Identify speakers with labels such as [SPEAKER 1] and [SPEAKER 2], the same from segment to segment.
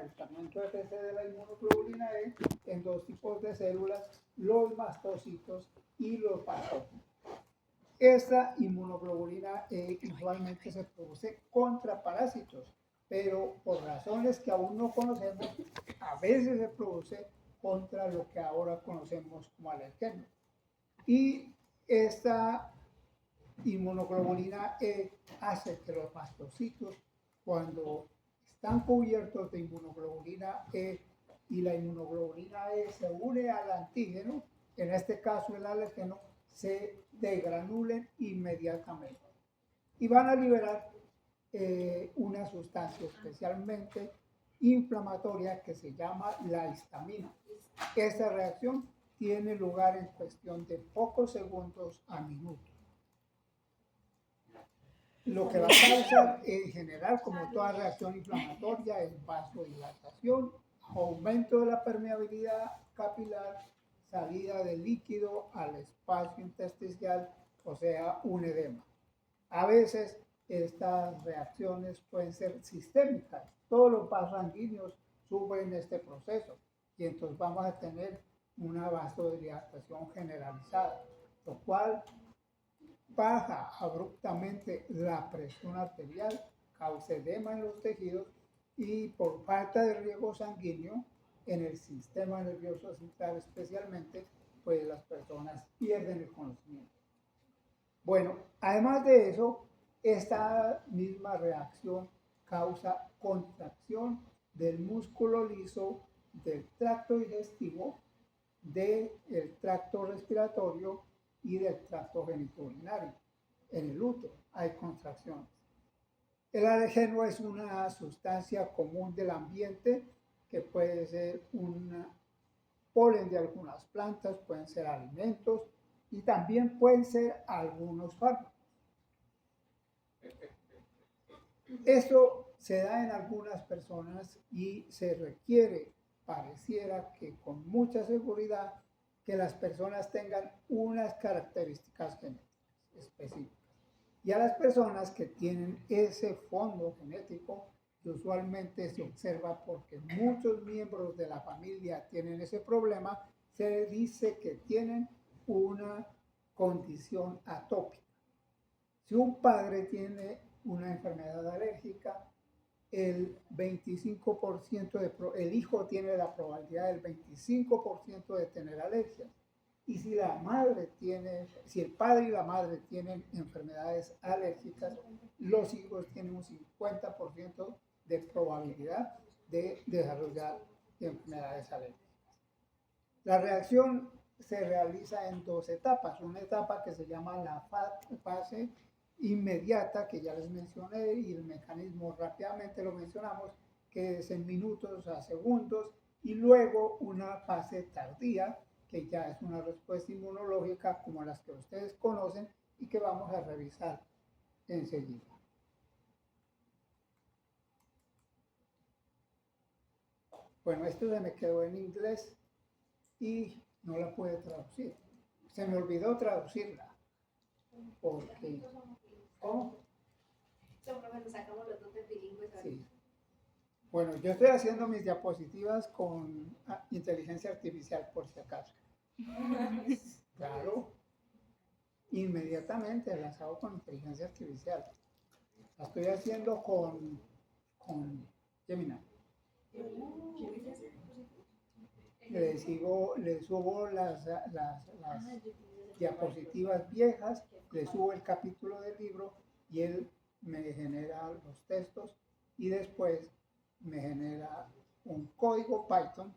[SPEAKER 1] aglutinamiento FC de la inmunoglobulina E en dos tipos de células, los mastocitos y los basófilos. Esta inmunoglobulina E usualmente se produce contra parásitos, pero por razones que aún no conocemos, a veces se produce contra lo que ahora conocemos como alergenos. Y esta inmunoglobulina E hace que los mastocitos, cuando están cubiertos de inmunoglobulina E y la inmunoglobulina E se une al antígeno, en este caso el alérgeno, se degranulen inmediatamente y van a liberar una sustancia especialmente inflamatoria que se llama la histamina. Esta reacción tiene lugar en cuestión de pocos segundos a minutos. Lo que va a causar en general, como toda reacción inflamatoria, es vasodilatación, aumento de la permeabilidad capilar, salida de líquido al espacio intersticial, o sea, un edema. A veces estas reacciones pueden ser sistémicas. Todos los vasos sanguíneos sufren este proceso y entonces vamos a tener una vasodilatación generalizada, lo cual baja abruptamente la presión arterial, causa edema en los tejidos y por falta de riego sanguíneo en el sistema nervioso central especialmente, pues las personas pierden el conocimiento. Bueno, además de eso, esta misma reacción causa contracción del músculo liso, del tracto digestivo, del tracto respiratorio y del tracto genitourinario. En el útero hay contracciones. El alergeno es una sustancia común del ambiente que puede ser un polen de algunas plantas, pueden ser alimentos y también pueden ser algunos fármacos. Esto se da en algunas personas y se requiere, pareciera que con mucha seguridad, que las personas tengan unas características genéticas específicas. Y a las personas que tienen ese fondo genético, que usualmente se observa porque muchos miembros de la familia tienen ese problema, se dice que tienen una condición atópica. Si un padre tiene una enfermedad alérgica, el hijo tiene la probabilidad del 25% de tener alergias. Y si el padre y la madre tienen enfermedades alérgicas, los hijos tienen un 50% de probabilidad de desarrollar enfermedades alérgicas. La reacción se realiza en dos etapas. Una etapa que se llama la fase inmediata, que ya les mencioné, y el mecanismo rápidamente lo mencionamos, que es en minutos a segundos, y luego una fase tardía, que ya es una respuesta inmunológica como las que ustedes conocen y que vamos a revisar enseguida. Bueno, esto se me quedó en inglés y no la pude traducir. Se me olvidó traducirla. Porque, ¿cómo?
[SPEAKER 2] Sacamos los dos de bilingües.
[SPEAKER 1] Sí. Bueno, yo estoy haciendo mis diapositivas con inteligencia artificial, por si acaso. Claro, inmediatamente las hago con inteligencia artificial. La estoy haciendo con Gemini. Le subo las diapositivas viejas, le subo el capítulo del libro y él me genera los textos y después me genera un código Python.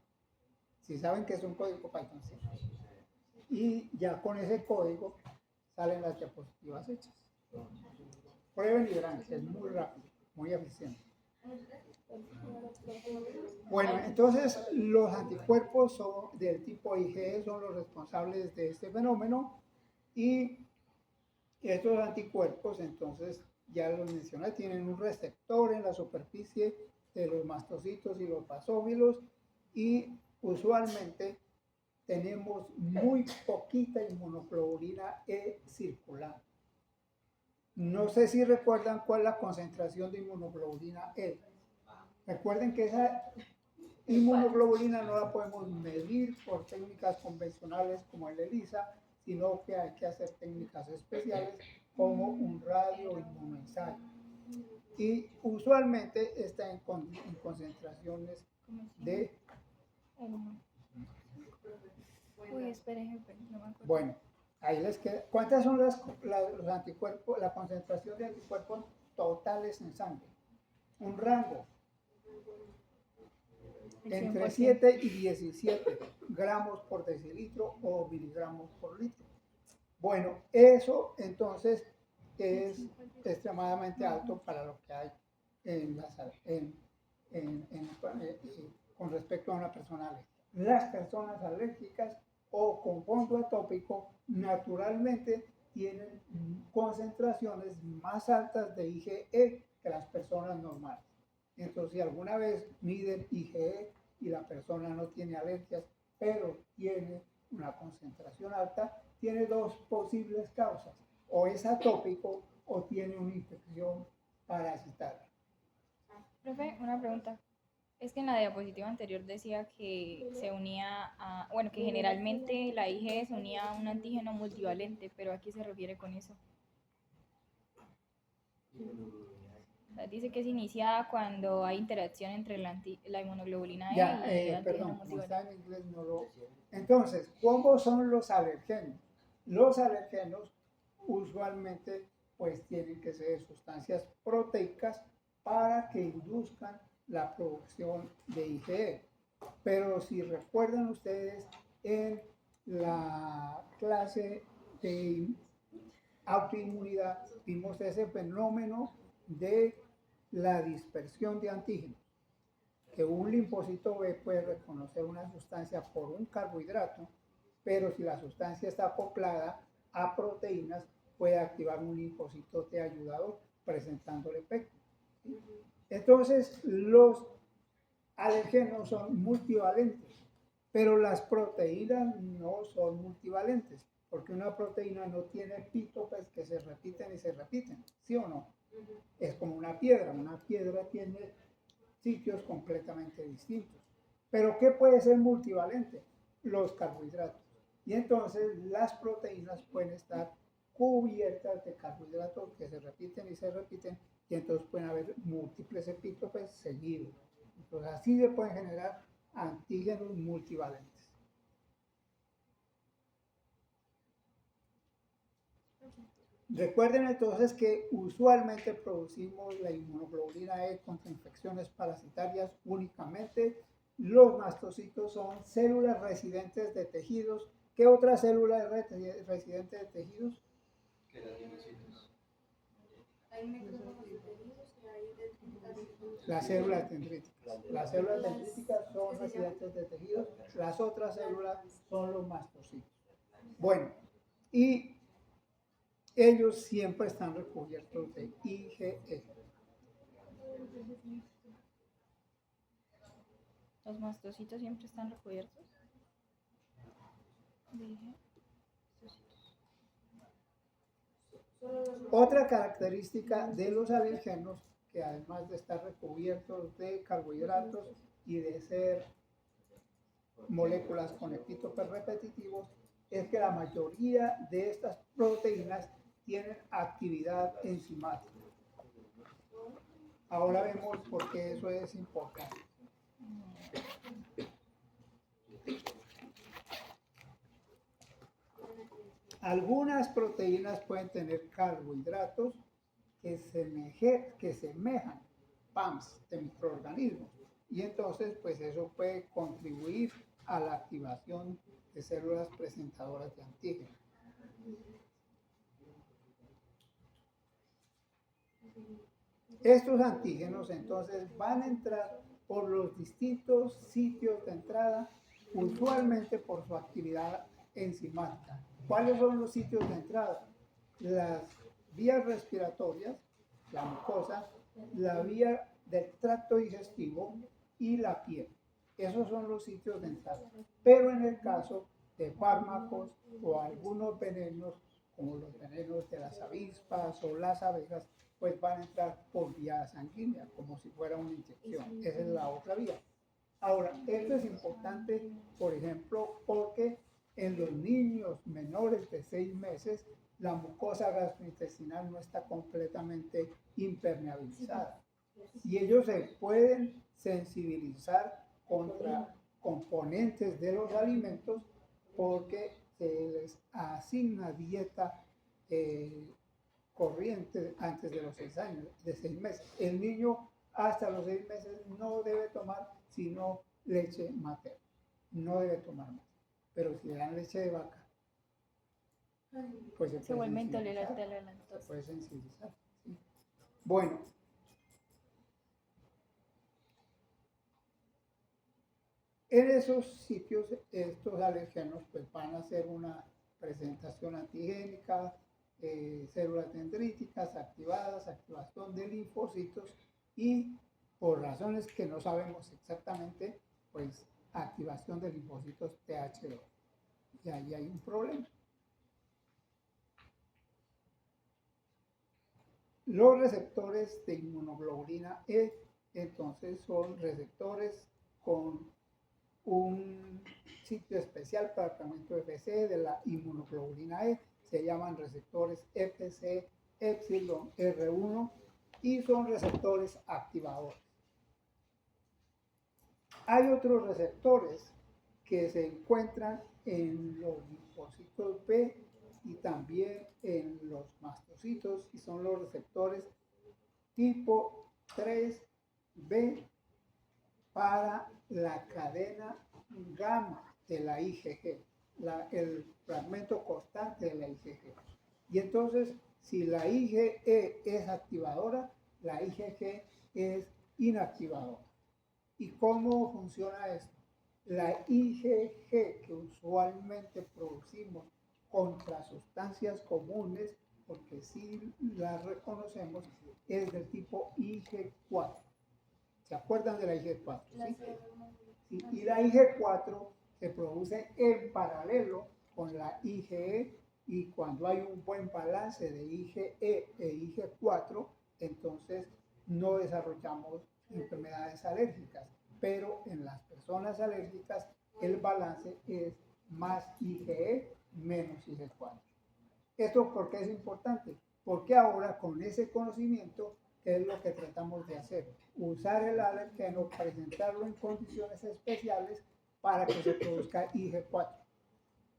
[SPEAKER 1] Si saben que es un código Python, sí. Y ya con ese código salen las diapositivas hechas. Prueben y verán que es muy rápido, muy eficiente. Bueno, entonces los anticuerpos del tipo IgE son los responsables de este fenómeno y estos anticuerpos, entonces, ya los mencioné, tienen un receptor en la superficie de los mastocitos y los basófilos y usualmente tenemos muy poquita inmunoglobulina E circulante. No sé si recuerdan cuál es la concentración de inmunoglobulina E. Recuerden que esa Inmunoglobulina no la podemos medir por técnicas convencionales como el ELISA, sino que hay que hacer técnicas especiales como un radioinmunoensayo. Y usualmente está en concentraciones de...
[SPEAKER 3] Uy, espere, jefe, no me acuerdo.
[SPEAKER 1] Bueno, ahí les queda. ¿Cuántas son los anticuerpos, la concentración de anticuerpos totales en sangre? Un rango entre 7 y 17 gramos por decilitro o miligramos por litro. Bueno, eso entonces es extremadamente alto para lo que hay con respecto a una persona alérgica. Las personas alérgicas o con fondo atópico naturalmente tienen concentraciones más altas de IgE que las personas normales. Entonces, si alguna vez miden IgE y la persona no tiene alergias, pero tiene una concentración alta, tiene dos posibles causas: o es atópico o tiene una infección parasitaria.
[SPEAKER 3] Profe, una pregunta. Es que en la diapositiva anterior decía que se unía a, bueno, que generalmente la IgE se unía a un antígeno multivalente, pero ¿a qué se refiere con eso? O sea, dice que es iniciada cuando hay interacción entre la inmunoglobulina E y el antígeno
[SPEAKER 1] Perdón, como está
[SPEAKER 3] multivalente.
[SPEAKER 1] en inglés no lo... Entonces, ¿cómo son los alergenos? Los alergenos usualmente pues tienen que ser sustancias proteicas para que induzcan la producción de IgE. Pero si recuerdan ustedes, en la clase de autoinmunidad vimos ese fenómeno de la dispersión de antígenos, que un linfocito B puede reconocer una sustancia por un carbohidrato, pero si la sustancia está acoplada a proteínas, puede activar un linfocito T ayudador presentando el efecto. Entonces, los alergenos son multivalentes, pero las proteínas no son multivalentes, porque una proteína no tiene epítopes que se repiten y se repiten, ¿sí o no? Es como una piedra tiene sitios completamente distintos. Pero ¿qué puede ser multivalente? Los carbohidratos. Y entonces las proteínas pueden estar cubiertas de carbohidratos que se repiten y entonces pueden haber múltiples epítopes seguidos. Entonces así se pueden generar antígenos multivalentes. Recuerden entonces que usualmente producimos la inmunoglobulina E contra infecciones parasitarias únicamente. Los mastocitos son células residentes de tejidos. ¿Qué otra célula es residente de tejidos? Las células dendríticas. Las células dendríticas son residentes de tejidos. Las otras células son los mastocitos. Bueno, y ellos siempre están recubiertos de IgE.
[SPEAKER 3] ¿Los mastocitos siempre están recubiertos de IgE?
[SPEAKER 1] Otra característica de los alergenos, que además de estar recubiertos de carbohidratos y de ser moléculas con epítopes repetitivos, es que la mayoría de estas proteínas tienen actividad enzimática. Ahora vemos por qué eso es importante. Algunas proteínas pueden tener carbohidratos que semejan PAMs de microorganismos, y entonces pues eso puede contribuir a la activación de células presentadoras de antígenos. Estos antígenos entonces van a entrar por los distintos sitios de entrada, usualmente por su actividad enzimática. ¿Cuáles son los sitios de entrada? Las vías respiratorias, la mucosa, la vía del tracto digestivo y la piel. Esos son los sitios de entrada. Pero en el caso de fármacos o algunos venenos, como los venenos de las avispas o las abejas, pues van a entrar por vía sanguínea, como si fuera una inyección. Esa es la otra vía. Ahora, esto es importante, por ejemplo, porque en los niños menores de 6 meses la mucosa gastrointestinal no está completamente impermeabilizada y ellos se pueden sensibilizar contra componentes de los alimentos porque se les asigna dieta corriente antes de los 6 años, de 6 meses. El niño hasta los 6 meses no debe tomar sino leche materna, no debe tomar más. Pero si le dan leche de vaca, pues
[SPEAKER 3] Se vuelve
[SPEAKER 1] sensibilizar,
[SPEAKER 3] intolerante a la
[SPEAKER 1] se
[SPEAKER 3] lactosa.
[SPEAKER 1] puede sensibilizar. ¿Sí? Bueno, en esos sitios, estos alergenos pues, van a hacer una presentación antigénica, células dendríticas activadas, activación de linfocitos y por razones que no sabemos exactamente, pues activación de linfocitos TH2. Y ahí hay un problema. Los receptores de inmunoglobulina E, entonces, son receptores con un sitio especial para el fragmento FC de la inmunoglobulina E, se llaman receptores FC epsilon R1 y son receptores activadores. Hay otros receptores que se encuentran en los linfocitos B y también en los mastocitos y son los receptores tipo 3B para la cadena gamma de la IgG, el fragmento constante de la IgG. Y entonces, si la IgE es activadora, la IgG es inactivadora. ¿Y cómo funciona esto? La IgG que usualmente producimos contra sustancias comunes, porque sí las reconocemos, es del tipo IG4. ¿Se acuerdan de la IG4? ¿Sí? Y la IG4 se produce en paralelo con la IgE y cuando hay un buen balance de IgE e IG4, entonces no desarrollamos enfermedades alérgicas, pero en las personas alérgicas el balance es más IgE menos IG4. ¿Esto por qué es importante? Porque ahora con ese conocimiento, ¿qué es lo que tratamos de hacer? Usar el alergeno, presentarlo en condiciones especiales para que se produzca IG4.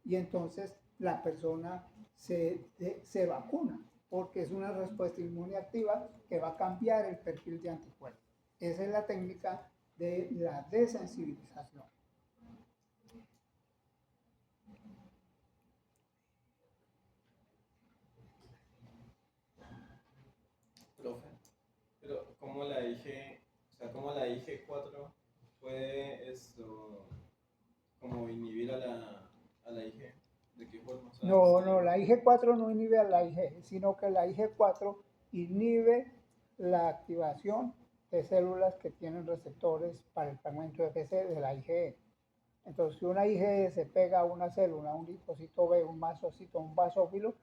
[SPEAKER 1] Y entonces la persona se vacuna, porque es una respuesta inmune activa que va a cambiar el perfil de anticuerpos. Esa es la técnica de la desensibilización.
[SPEAKER 4] Profe, pero ¿cómo la IG, o sea, cómo la IG4 puede esto, como inhibir a la IG? ¿De qué forma? O sea,
[SPEAKER 1] No, la IG4 no inhibe a la IG, sino que la IG4 inhibe la activación de células que tienen receptores para el fragmento FC de la IgE. Entonces, si una IgE se pega a una célula, un linfocito B, un mastocito, un basófilo,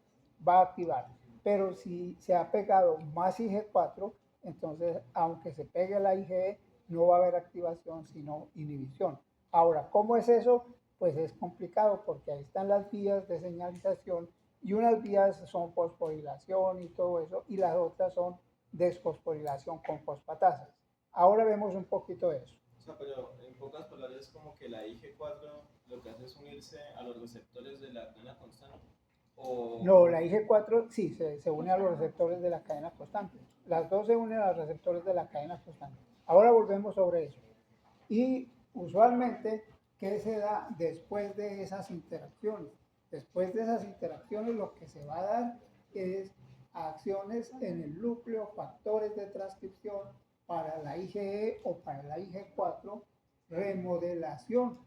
[SPEAKER 1] va a activar. Pero si se ha pegado más IG4, entonces, aunque se pegue la IgE, no va a haber activación, sino inhibición. Ahora, ¿cómo es eso? Pues es complicado porque ahí están las vías de señalización y unas vías son fosforilación y todo eso, y las otras son desfosforilación con fosfatasas. Ahora vemos un poquito de eso.
[SPEAKER 4] O sea, pero en pocas palabras es como que la IG4 lo que hace es unirse a los receptores de la cadena constante. O...
[SPEAKER 1] No, la IG4 sí se une a los receptores de la cadena constante. Las dos se unen a los receptores de la cadena constante. Ahora volvemos sobre eso. Y usualmente, ¿qué se da después de esas interacciones? Después de esas interacciones lo que se va a dar es acciones en el núcleo, factores de transcripción para la IgE o para la IG4, remodelación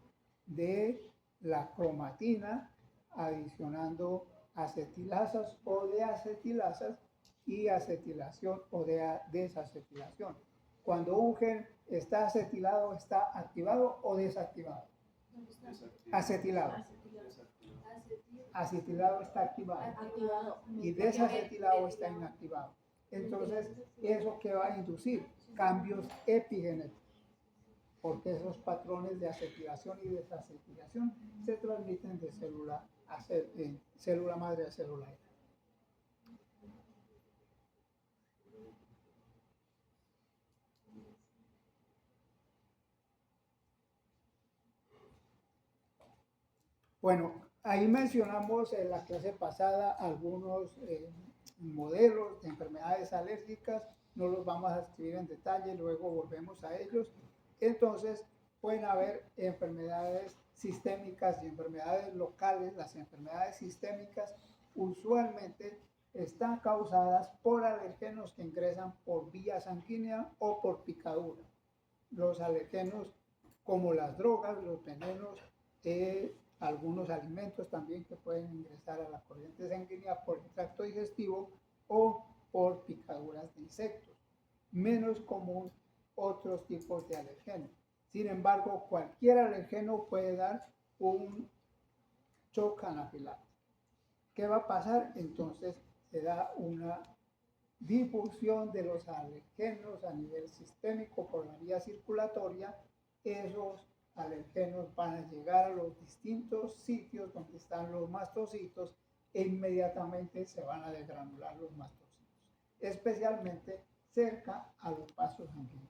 [SPEAKER 1] de la cromatina, adicionando acetilasas o deacetilasas y acetilación o desacetilación. Cuando un gen está acetilado, ¿está activado o desactivado? Acetilado. Acetilado está activado y desacetilado está inactivado. Entonces, ¿eso que va a inducir? Cambios epigenéticos. porque esos patrones de acetilación y desacetilación se transmiten de célula madre a célula hija. Bueno, ahí mencionamos en la clase pasada algunos modelos de enfermedades alérgicas, no los vamos a escribir en detalle, luego volvemos a ellos. Entonces, pueden haber enfermedades sistémicas y enfermedades locales. Las enfermedades sistémicas usualmente están causadas por alergenos que ingresan por vía sanguínea o por picadura. Los alergenos como las drogas, los venenos, algunos alimentos también que pueden ingresar a la corriente sanguínea por el tracto digestivo o por picaduras de insectos. Menos común otros tipos de alergenos. Sin embargo, cualquier alergeno puede dar un shock anafiláctico. ¿Qué va a pasar? Entonces se da una difusión de los alergenos a nivel sistémico por la vía circulatoria. Esos alergenos van a llegar a los distintos sitios donde están los mastocitos e inmediatamente se van a desgranular los mastocitos, especialmente cerca a los vasos sanguíneos.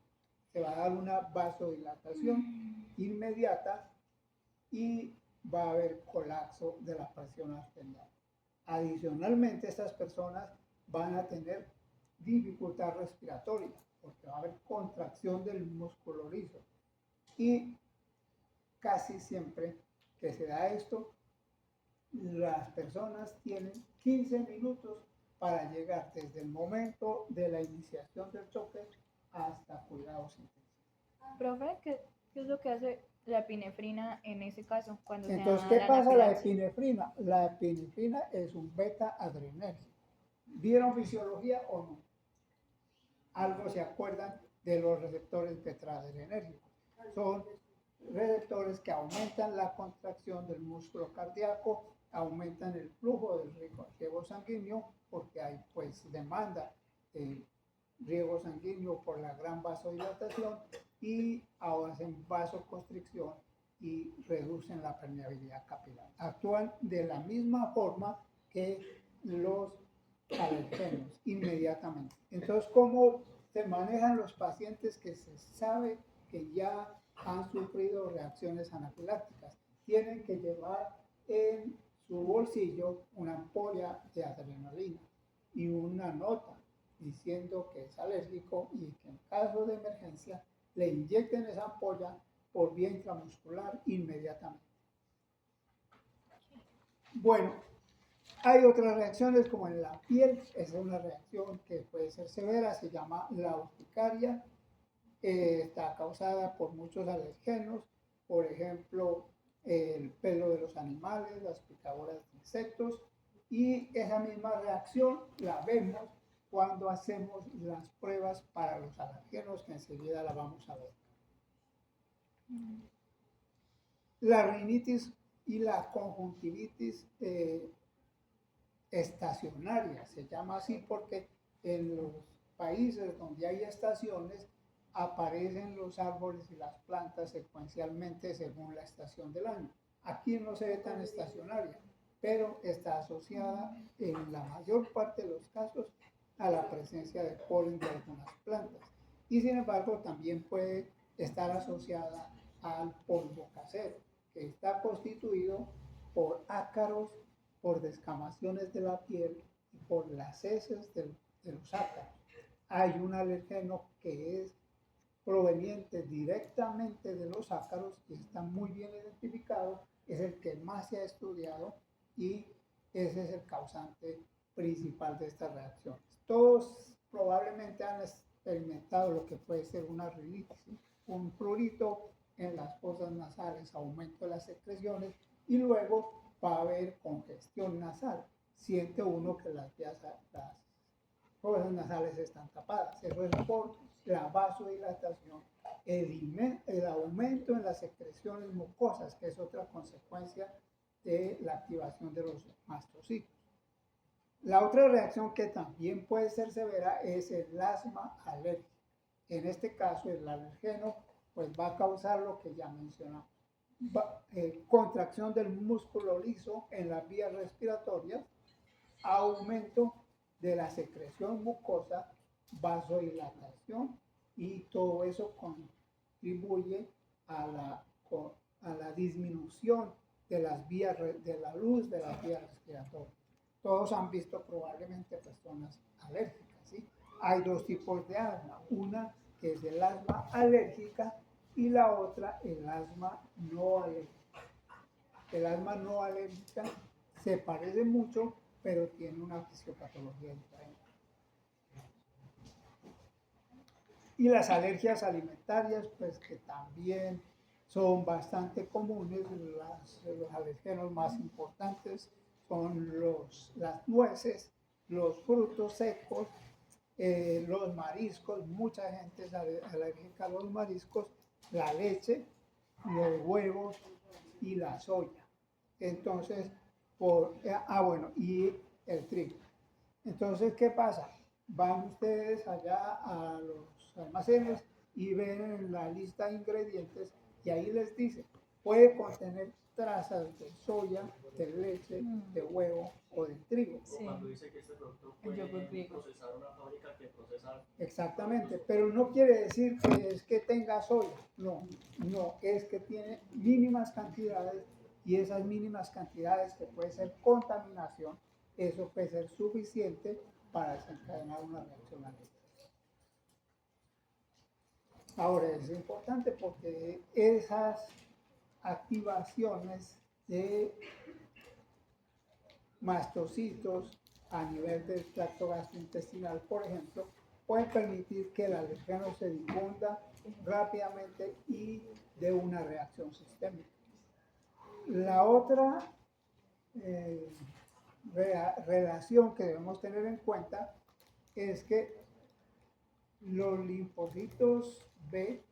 [SPEAKER 1] Se va a dar una vasodilatación inmediata y va a haber colapso de la presión arterial. Adicionalmente, estas personas van a tener dificultad respiratoria porque va a haber contracción del músculo liso. Y casi siempre que se da esto, las personas tienen 15 minutos para llegar desde el momento de la iniciación del choque hasta cuidados intensivos.
[SPEAKER 3] Profe, ¿qué es lo que hace la epinefrina en ese caso? Cuando
[SPEAKER 1] Entonces,
[SPEAKER 3] se
[SPEAKER 1] ¿qué
[SPEAKER 3] da
[SPEAKER 1] pasa la
[SPEAKER 3] anafilaxis?
[SPEAKER 1] epinefrina? La epinefrina es un beta-adrenérgico. ¿Vieron fisiología o no? Algo se acuerdan de los receptores beta-adrenérgicos. Son receptores que aumentan la contracción del músculo cardíaco, aumentan el flujo del riego sanguíneo porque hay pues demanda de riego sanguíneo por la gran vasodilatación y hacen vasoconstricción y reducen la permeabilidad capilar. Actúan de la misma forma que los alergenos inmediatamente. Entonces, ¿cómo se manejan los pacientes que se sabe que ya han sufrido reacciones anafilácticas? Tienen que llevar en su bolsillo una ampolla de adrenalina y una nota diciendo que es alérgico y que en caso de emergencia le inyecten esa ampolla por vía intramuscular inmediatamente. Bueno, hay otras reacciones como en la piel, es una reacción que puede ser severa, se llama la urticaria, está causada por muchos alergenos, por ejemplo, el pelo de los animales, las picaduras de insectos, y esa misma reacción la vemos cuando hacemos las pruebas para los alergenos, que enseguida la vamos a ver. La rinitis y la conjuntivitis estacionaria se llama así porque en los países donde hay estaciones aparecen los árboles y las plantas secuencialmente según la estación del año. Aquí no se ve tan estacionaria, pero está asociada en la mayor parte de los casos a la presencia de polen de algunas plantas. Y sin embargo también puede estar asociada al polvo casero, que está constituido por ácaros, por descamaciones de la piel y por las heces de los ácaros. Hay un alergeno que es proveniente directamente de los ácaros y está muy bien identificado, es el que más se ha estudiado y ese es el causante principal de estas reacciones. Todos probablemente han experimentado lo que puede ser una rinitis, un prurito en las fosas nasales, aumento de las secreciones y luego va a haber congestión nasal. Siente uno que las fosas nasales están tapadas. Eso es por la vasodilatación, el aumento en las secreciones mucosas, que es otra consecuencia de la activación de los mastocitos. La otra reacción que también puede ser severa es el asma alérgico. En este caso, el alergeno pues va a causar lo que ya mencionamos. Contracción del músculo liso en las vías respiratorias, aumento de la secreción mucosa, vasodilatación, y todo eso contribuye a la disminución de las vías de la luz de las vías respiratorias. Todos han visto probablemente personas alérgicas, ¿sí? Hay dos tipos de asma, una que es el asma alérgica y la otra el asma no alérgica. El asma no alérgica se parece mucho, pero tiene una fisiopatología diferente. Y las alergias alimentarias, pues que también son bastante comunes. Los alergenos más importantes son las nueces, los frutos secos, los mariscos. Mucha gente es alérgica a los mariscos, la leche, los huevos y la soya. Entonces, bueno, y el trigo. Entonces, ¿qué pasa? Van ustedes allá a los almacenes y ven en la lista de ingredientes y ahí les dice, puede contener trazas de soya, de leche, de huevo o de trigo.
[SPEAKER 3] Sí.
[SPEAKER 5] Cuando dice que este producto puede procesar una fábrica que procesa...
[SPEAKER 1] Exactamente, pero no quiere decir que es que tenga soya, no, es que tiene mínimas cantidades, y esas mínimas cantidades, que puede ser contaminación, eso puede ser suficiente para desencadenar una reacción alérgica. Ahora es importante porque esas activaciones de mastocitos a nivel del tracto gastrointestinal, por ejemplo, pueden permitir que el alergeno se difunda rápidamente y de una reacción sistémica. La otra relación que debemos tener en cuenta es que los linfocitos B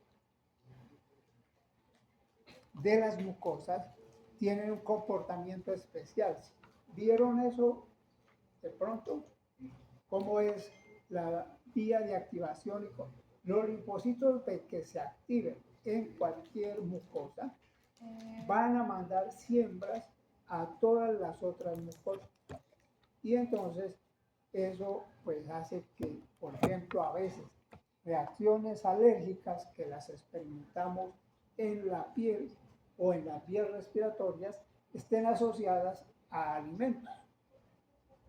[SPEAKER 1] de las mucosas tienen un comportamiento especial. ¿Vieron eso de pronto? ¿Cómo es la vía de activación? Los linfocitos B que se activen en cualquier mucosa van a mandar siembras a todas las otras mucosas. Y entonces eso pues hace que, por ejemplo, a veces reacciones alérgicas que las experimentamos en la piel o en las vías respiratorias estén asociadas a alimentos.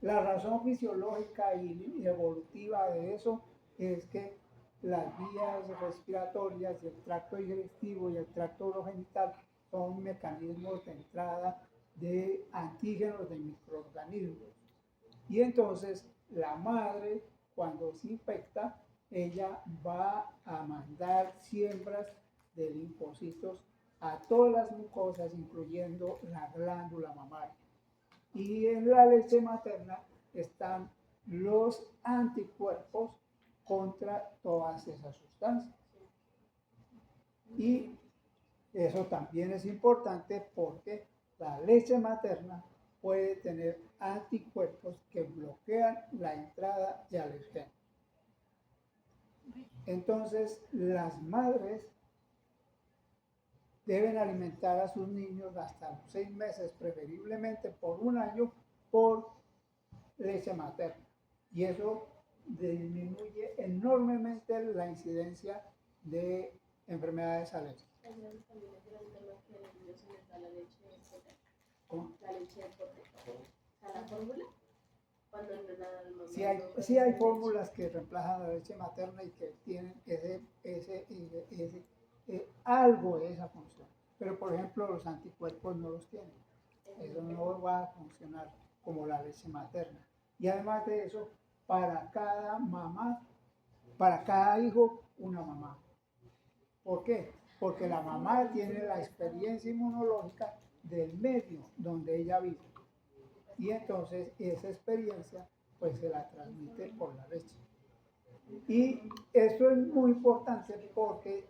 [SPEAKER 1] La razón fisiológica y evolutiva de eso es que las vías respiratorias y el tracto digestivo y el tracto urogenital son mecanismos de entrada de antígenos de microorganismos. Y entonces la madre, cuando se infecta, ella va a mandar siembras de linfocitos a todas las mucosas, incluyendo la glándula mamaria. Y en la leche materna están los anticuerpos contra todas esas sustancias. Y eso también es importante porque la leche materna puede tener anticuerpos que bloquean la entrada de alergenos. Entonces, las madres deben alimentar a sus niños hasta los 6 meses, preferiblemente por 1 año, por leche materna. Y eso disminuye enormemente la incidencia de enfermedades alérgicas. ¿Cómo?
[SPEAKER 2] La leche de pote. O sea, la fórmula. Cuando
[SPEAKER 1] Sí hay fórmulas que reemplazan la leche materna y que tienen algo de esa función. Pero, por ejemplo, los anticuerpos no los tienen. Eso no va a funcionar como la leche materna. Y además de eso, para cada mamá, para cada hijo, una mamá. ¿Por qué? Porque la mamá tiene la experiencia inmunológica del medio donde ella vive. Y entonces esa experiencia pues se la transmite por la leche. Y esto es muy importante porque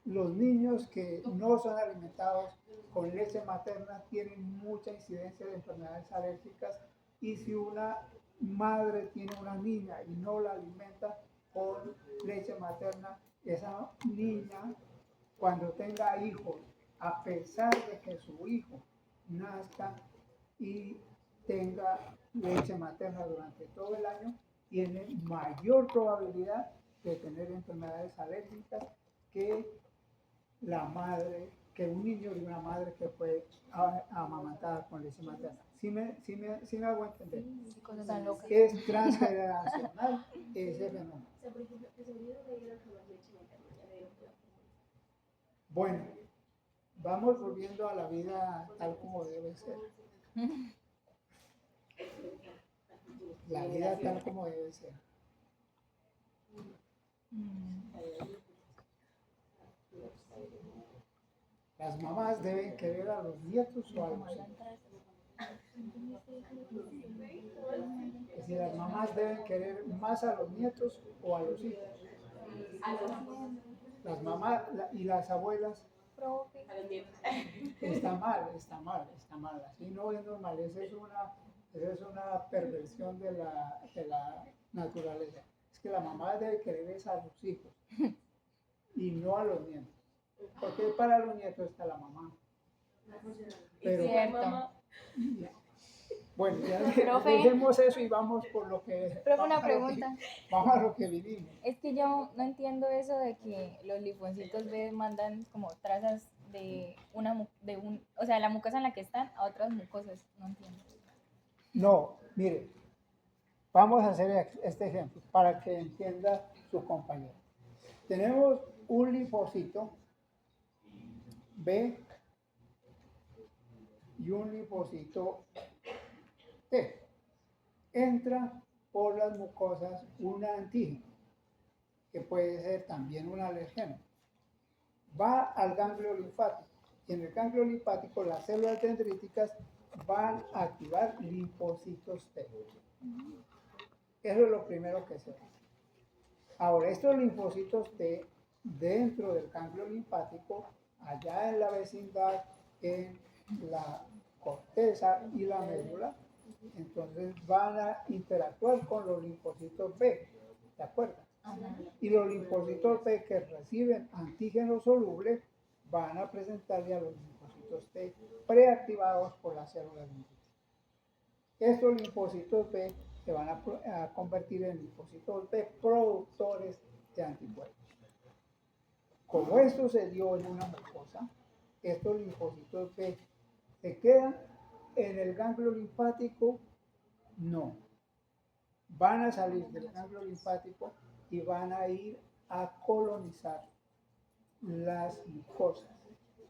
[SPEAKER 1] los niños que no son alimentados con leche materna tienen mucha incidencia de enfermedades alérgicas, y si una madre tiene una niña y no la alimenta con leche materna, esa niña cuando tenga hijos, a pesar de que su hijo nazca y tenga leche materna durante todo el año, tiene mayor probabilidad de tener enfermedades alérgicas que la madre, que un niño de una madre que fue amamantada con leche materna. ¿Sí me hago entender?
[SPEAKER 3] Qué cosa tan loca.
[SPEAKER 1] Es transgeneracional ese fenómeno.
[SPEAKER 2] O sea, por ejemplo, que sobrino le dieron jamás leche materna, ya le dieron la fórmula.
[SPEAKER 1] Bueno, vamos volviendo a la vida tal como debe ser. La vida tal como debe ser. Las mamás deben querer a los nietos o a los hijos. Es decir, las mamás deben querer más a los nietos o a los hijos. Las mamás y las abuelas.
[SPEAKER 3] Profe.
[SPEAKER 2] A los nietos.
[SPEAKER 1] Está mal, está mal, está mal. Así no es normal. Esa es una perversión de la naturaleza. Es que la mamá debe querer es a los hijos y no a los nietos. Porque para los nietos está la mamá. Pero,
[SPEAKER 3] Cierto.
[SPEAKER 1] bueno, ya
[SPEAKER 3] Profe.
[SPEAKER 1] dejemos eso y vamos por lo que...
[SPEAKER 3] Profe, una
[SPEAKER 1] vamos a lo que-
[SPEAKER 3] pregunta.
[SPEAKER 1] Vamos a lo que vivimos.
[SPEAKER 3] Es que yo no entiendo eso de que los linfocitos B mandan como trazas de o sea, la mucosa en la que están a otras mucosas. No entiendo.
[SPEAKER 1] No, mire, vamos a hacer este ejemplo para que entienda su compañero. Tenemos un linfocito B y un linfocito T. Entra por las mucosas un antígeno, que puede ser también un alergeno. Va al ganglio linfático y en el ganglio linfático las células dendríticas van a activar linfocitos T. Eso es lo primero que se hace. Ahora, estos linfocitos T dentro del ganglio linfático, allá en la vecindad, en la corteza y la médula, entonces van a interactuar con los linfocitos B, ¿de acuerdo? Y los linfocitos B que reciben antígenos solubles van a presentarle a los linfocitos T preactivados por las células linfáticas. Estos linfocitos B se van a convertir en linfocitos B productores de anticuerpos. Como esto se dio en una mucosa, estos linfocitos B se quedan en el ganglio linfático, no. Van a salir del ganglio linfático y van a ir a colonizar las mucosas.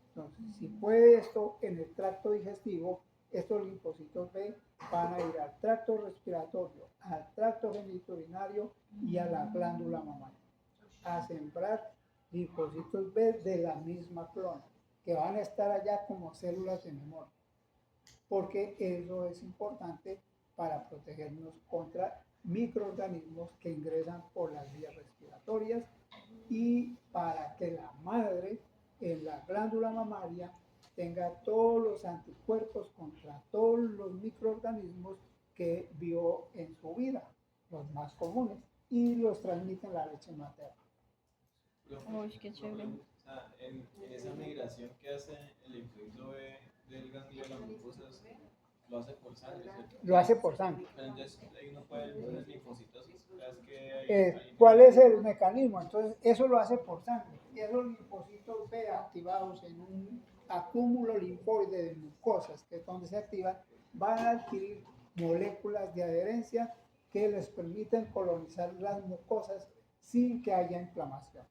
[SPEAKER 1] Entonces, si fue esto en el tracto digestivo, estos linfocitos B van a ir al tracto respiratorio, al tracto genitourinario y a la glándula mamaria, a sembrar linfocitos B de la misma clona, que van a estar allá como células de memoria, porque eso es importante para protegernos contra microorganismos que ingresan por las vías respiratorias y para que la madre en la glándula mamaria tenga todos los anticuerpos contra todos los microorganismos que vio en su vida, los más comunes, y los transmite en la leche materna.
[SPEAKER 3] Uy, qué chévere.
[SPEAKER 4] O sea, en esa migración que hace el linfocito B del ganglio de las mucosas, lo hace por sangre, ¿cierto?
[SPEAKER 1] Lo hace por sangre.
[SPEAKER 4] Pero entonces ahí uno puede tener linfocitosis, cada vez que hay
[SPEAKER 1] ¿Cuál es el mecanismo? Entonces, eso lo hace por sangre. Esos linfocitos B activados en un acúmulo linfoide de mucosas, que es donde se activan, van a adquirir moléculas de adherencia que les permiten colonizar las mucosas sin que haya inflamación.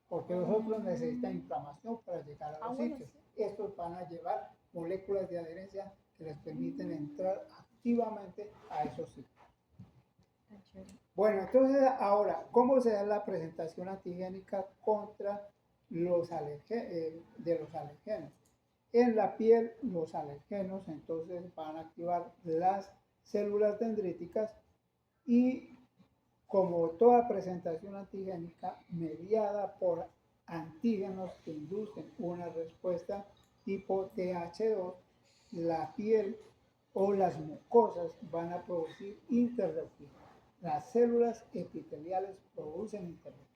[SPEAKER 1] Porque los otros necesitan inflamación para llegar a los sitios. Estos van a llevar moléculas de adherencia que les permiten entrar activamente a esos sitios. Bueno, entonces ahora, ¿cómo se da la presentación antigénica contra los alergenos? En la piel, los alergenos entonces van a activar las células dendríticas y como toda presentación antigénica mediada por antígenos que inducen una respuesta tipo TH2, la piel o las mucosas van a producir interleuquinas. Las células epiteliales producen interleuquinas.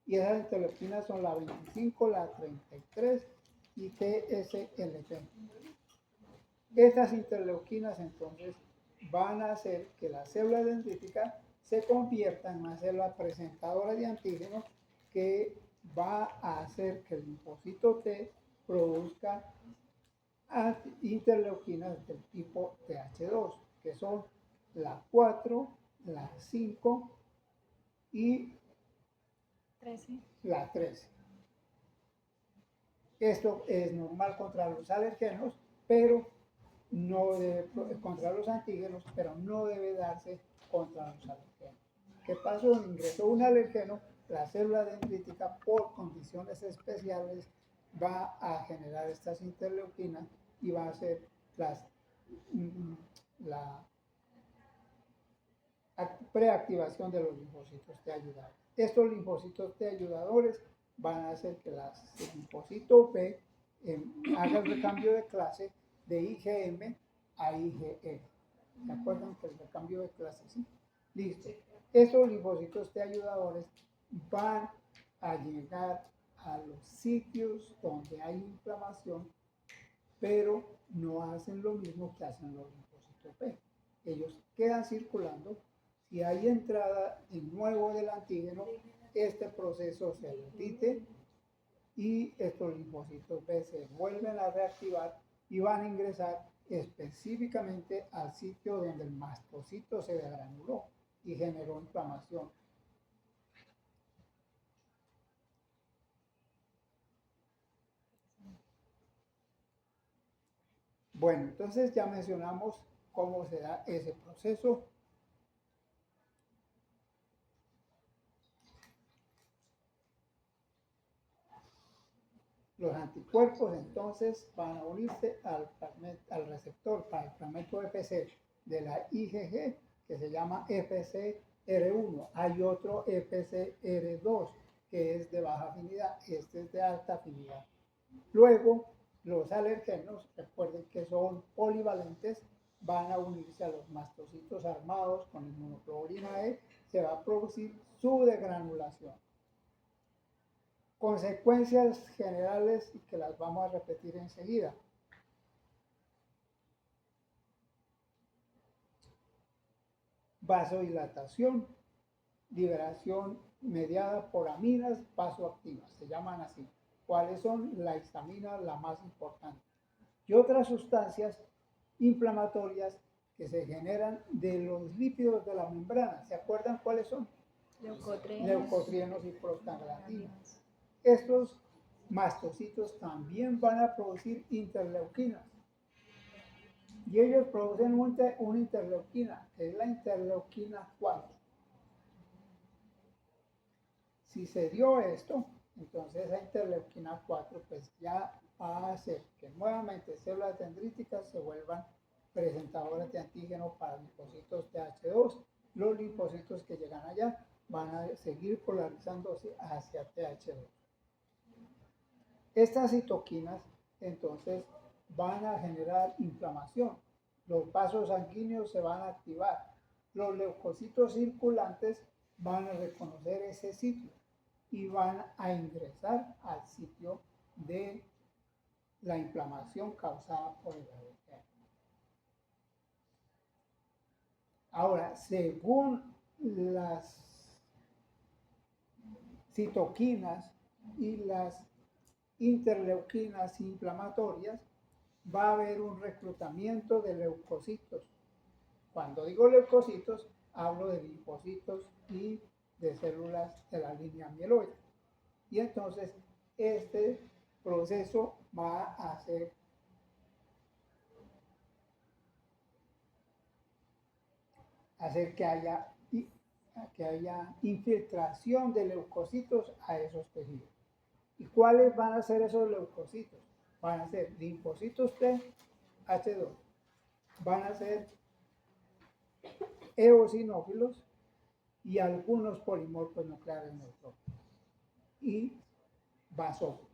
[SPEAKER 1] Y esas interleuquinas son la 25, la 33 y TSLP. Estas interleuquinas entonces van a hacer que la célula dendrítica se convierta en una célula presentadora de antígenos que va a hacer que el linfocito T produzca interleuquinas del tipo TH2, que son la 4, la 5 y
[SPEAKER 3] 13.
[SPEAKER 1] la 13. Esto es normal contra los alergenos, pero no debe, contra los antígenos, pero no debe darse contra los alergenos. ¿Qué pasó? Ingresó un alergeno, la célula dendrítica por condiciones especiales va a generar estas interleuquinas y va a hacer la preactivación de los linfocitos T ayudadores. Estos linfocitos T ayudadores van a hacer que el linfocito B haga el recambio de clase de IgM a IgE. ¿Se acuerdan que el recambio de clase? ¿Sí? Listo. Estos linfocitos T ayudadores van a llegar a los sitios donde hay inflamación, pero no hacen lo mismo que hacen los linfocitos B. Ellos quedan circulando. Si hay entrada de nuevo del antígeno, este proceso se repite y estos linfocitos B se vuelven a reactivar y van a ingresar específicamente al sitio donde el mastocito se degranuló y generó inflamación. Bueno, entonces ya mencionamos cómo se da ese proceso. Los anticuerpos entonces van a unirse al receptor para el fragmento FC de la IgG que se llama FcR1. Hay otro FcR2 que es de baja afinidad, este es de alta afinidad. Luego, los alergenos, recuerden que son polivalentes, van a unirse a los mastocitos armados con inmunoglobulina E, se va a producir su degranulación. Consecuencias generales y que las vamos a repetir enseguida. Vasodilatación, liberación mediada por aminas vasoactivas, se llaman así. ¿Cuáles son? La histamina, la más importante. Y otras sustancias inflamatorias que se generan de los lípidos de la membrana. ¿Se acuerdan cuáles son? Leucotrienos y prostaglandinas. Estos mastocitos también van a producir interleuquinas. Y ellos producen una interleuquina, que es la interleuquina 4. Si se dio esto, entonces la interleuquina 4 pues ya va a hacer que nuevamente células dendríticas se vuelvan presentadoras de antígeno para linfocitos TH2. Los linfocitos que llegan allá van a seguir polarizándose hacia TH2. Estas citoquinas entonces van a generar inflamación. Los vasos sanguíneos se van a activar. Los leucocitos circulantes van a reconocer ese sitio y van a ingresar al sitio de la inflamación causada por el alergeno. Ahora, según las citoquinas y las interleuquinas inflamatorias, va a haber un reclutamiento de leucocitos. Cuando digo leucocitos, hablo de linfocitos y de células de la línea mieloide. Y entonces este proceso va a hacer que haya infiltración de leucocitos a esos tejidos. ¿Y cuáles van a ser esos leucocitos? Van a ser linfocitos TH2, van a ser eosinófilos y algunos polimorfos nucleares neutrófilos y basófilos,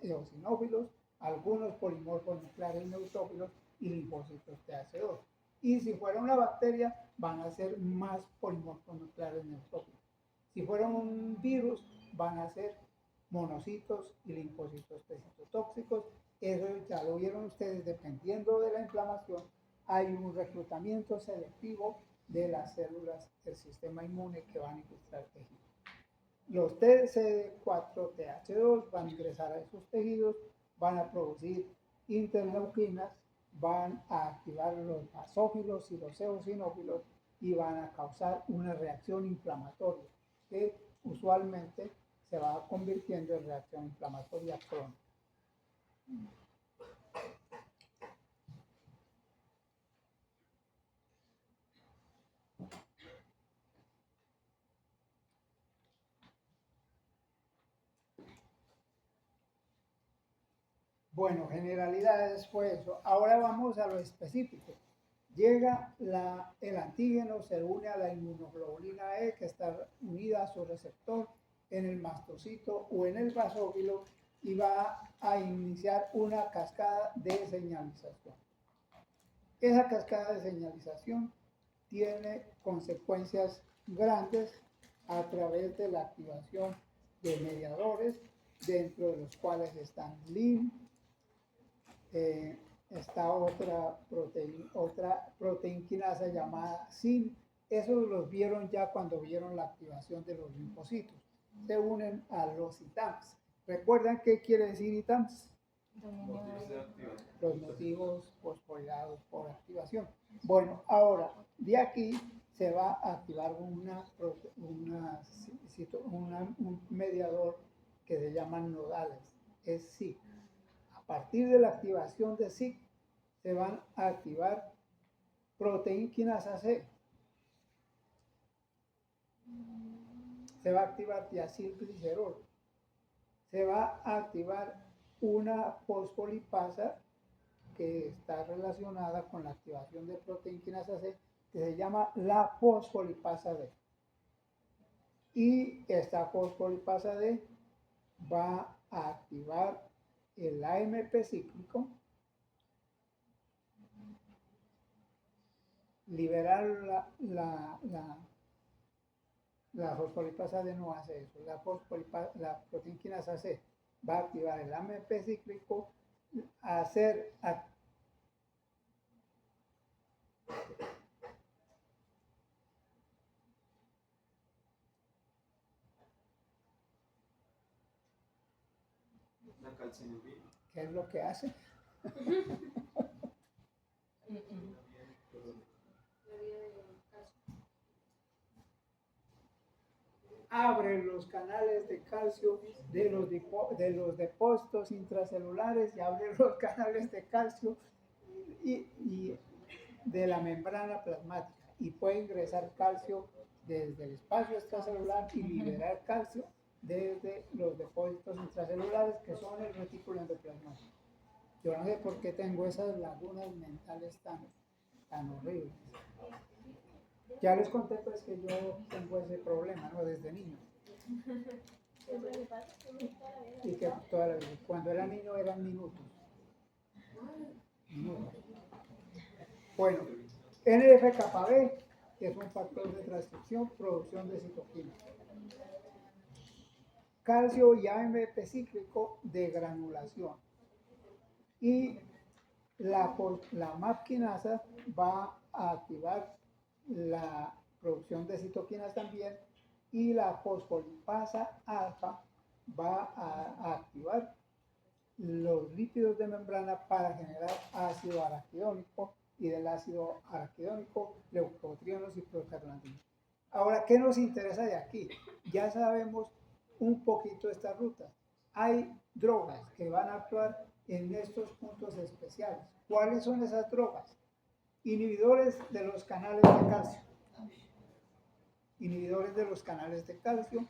[SPEAKER 1] eosinófilos, algunos polimorfos nucleares neutrófilos y linfocitos TH2. Y si fuera una bacteria, van a ser más polimorfos nucleares neutrófilos. Si fuera un virus, van a ser monocitos y linfocitos T citotóxicos. Eso ya lo vieron ustedes, dependiendo de la inflamación, hay un reclutamiento selectivo de las células del sistema inmune que van a infiltrar tejidos. Los TCD4-TH2 van a ingresar a esos tejidos, van a producir interleuquinas, van a activar los basófilos y los eosinófilos y van a causar una reacción inflamatoria que usualmente se va convirtiendo en reacción inflamatoria crónica. Bueno, generalidades fue eso. Ahora vamos a lo específico. Llega el antígeno, se une a la inmunoglobulina E que está unida a su receptor en el mastocito o en el basófilo y va a iniciar una cascada de señalización. Esa cascada de señalización tiene consecuencias grandes a través de la activación de mediadores, dentro de los cuales están LIN, está otra proteinquinasa llamada SIN. Esos los vieron ya cuando vieron la activación de los linfocitos. Se unen a los ITAMs. ¿Recuerdan qué quiere decir ITAMs? Los motivos fosforilados por activación. Bueno, ahora, de aquí se va a activar un mediador que se llaman nodales, es SIC. A partir de la activación de SIC, se van a activar proteinquinasa C. Se va a activar diacilglicerol. Se va a activar una fosfolipasa que está relacionada con la activación de proteinquinasa C, que se llama la fosfolipasa D. Y esta fosfolipasa D va a activar el AMP cíclico, liberar la fosfolipasa D no hace eso. La proteinquinasa C va a activar el AMP cíclico, hacer
[SPEAKER 4] La calcineuria.
[SPEAKER 1] ¿qué es lo que hace? Abre los canales de calcio de los depósitos intracelulares y abre los canales de calcio y de la membrana plasmática y puede ingresar calcio desde el espacio extracelular y liberar calcio desde los depósitos intracelulares que son el retículo endoplasmático. Yo no sé por qué tengo esas lagunas mentales tan horribles. Ya les conté pues que yo tengo ese problema, ¿no? Desde niño. Y que toda la vida, cuando era niño eran minutos. Bueno, NF-κB es un factor de transcripción, producción de citoquinas. Calcio y AMP cíclico de granulación. Y la MAP quinasa va a activar la producción de citoquinas también, y la fosfolipasa alfa va a activar los lípidos de membrana para generar ácido araquidónico, y del ácido araquidónico leucotrienos y prostaglandinas. Ahora, ¿qué nos interesa de aquí? Ya sabemos un poquito estas rutas. Hay drogas que van a actuar en estos puntos especiales. ¿Cuáles son esas drogas? Inhibidores de los canales de calcio. Inhibidores de los canales de calcio.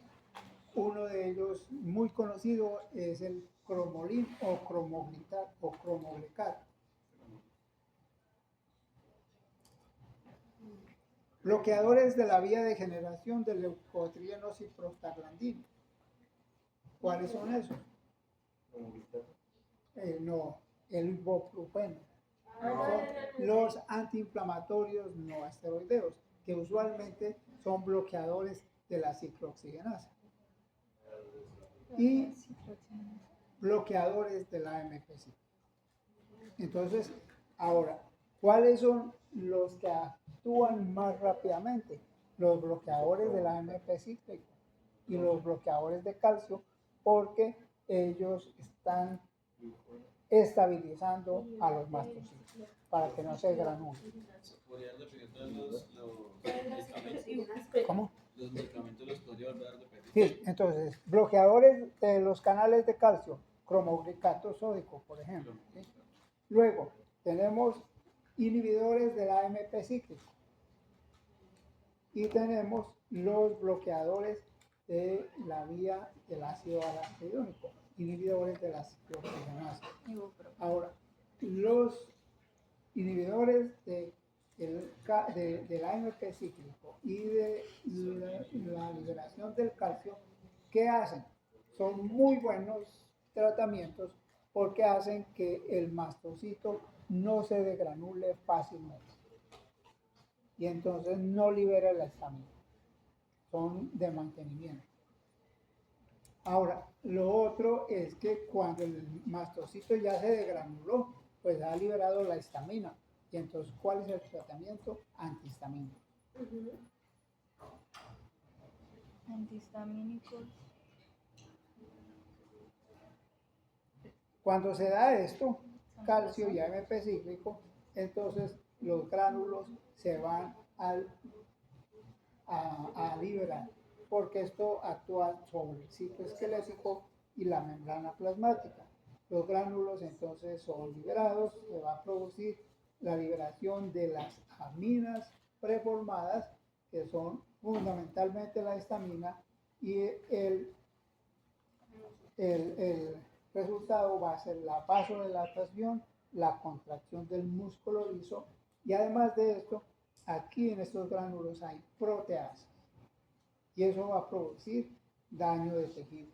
[SPEAKER 1] Uno de ellos muy conocido es el cromolin o cromoglicat. Bloqueadores de la vía de generación de leucotrienos y prostaglandinas. ¿Cuáles son esos? No, el ibuprofeno. Son los antiinflamatorios no esteroideos, que usualmente son bloqueadores de la ciclooxigenasa y bloqueadores de la AMP cíclico. Entonces, ahora, ¿cuáles son los que actúan más rápidamente? Los bloqueadores de la AMP cíclico y los bloqueadores de calcio, porque ellos están estabilizando a los mastocitos para que no se granulen.
[SPEAKER 4] ¿Podrías repetir todos los medicamentos?
[SPEAKER 1] ¿Cómo?
[SPEAKER 4] Los medicamentos los podría volver a repetir.
[SPEAKER 1] Sí, entonces, bloqueadores de los canales de calcio, cromoglicato sódico, por ejemplo. ¿Sí? Luego, tenemos inhibidores del AMP cíclico y tenemos los bloqueadores de la vía del ácido araquidónico, inhibidores de la ciclooxigenasa. Ahora, los inhibidores del AMP cíclico y de la liberación del calcio, ¿qué hacen? Son muy buenos tratamientos porque hacen que el mastocito no se degranule fácilmente y entonces no libera la histamina. Son de mantenimiento. Ahora, lo otro es que cuando el mastocito ya se degranuló, pues ha liberado la histamina. Y entonces, ¿cuál es el tratamiento? Antihistamínico.
[SPEAKER 3] Antihistamínicos.
[SPEAKER 1] Cuando se da esto, calcio y AMP cíclico, entonces los gránulos se van a liberar, porque esto actúa sobre el citoesquelético y la membrana plasmática. Los gránulos entonces son liberados, se va a producir la liberación de las aminas preformadas, que son fundamentalmente la histamina, y el resultado va a ser la vasodilatación, la contracción del músculo liso, y además de esto, aquí en estos gránulos hay proteasas, y eso va a producir daño de tejido.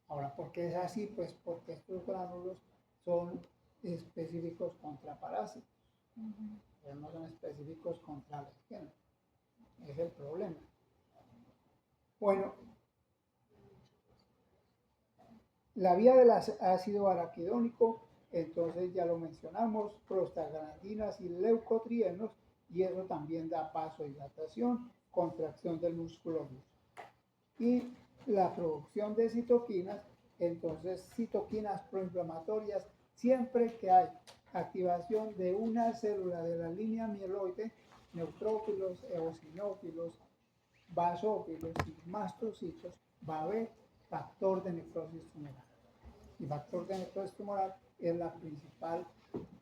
[SPEAKER 1] Ahora, ¿por qué es así? Pues porque estos gránulos son específicos contra parásitos, pero no son específicos contra alergenos. Es el problema. Bueno, la vía del ácido araquidónico, entonces ya lo mencionamos, prostaglandinas y leucotrienos, y eso también da vasodilatación, contracción del músculo liso. Y la producción de citoquinas, entonces citoquinas proinflamatorias, siempre que hay activación de una célula de la línea mieloide, neutrófilos, eosinófilos, basófilos y mastocitos, va a haber factor de necrosis tumoral. Y factor de necrosis tumoral es la principal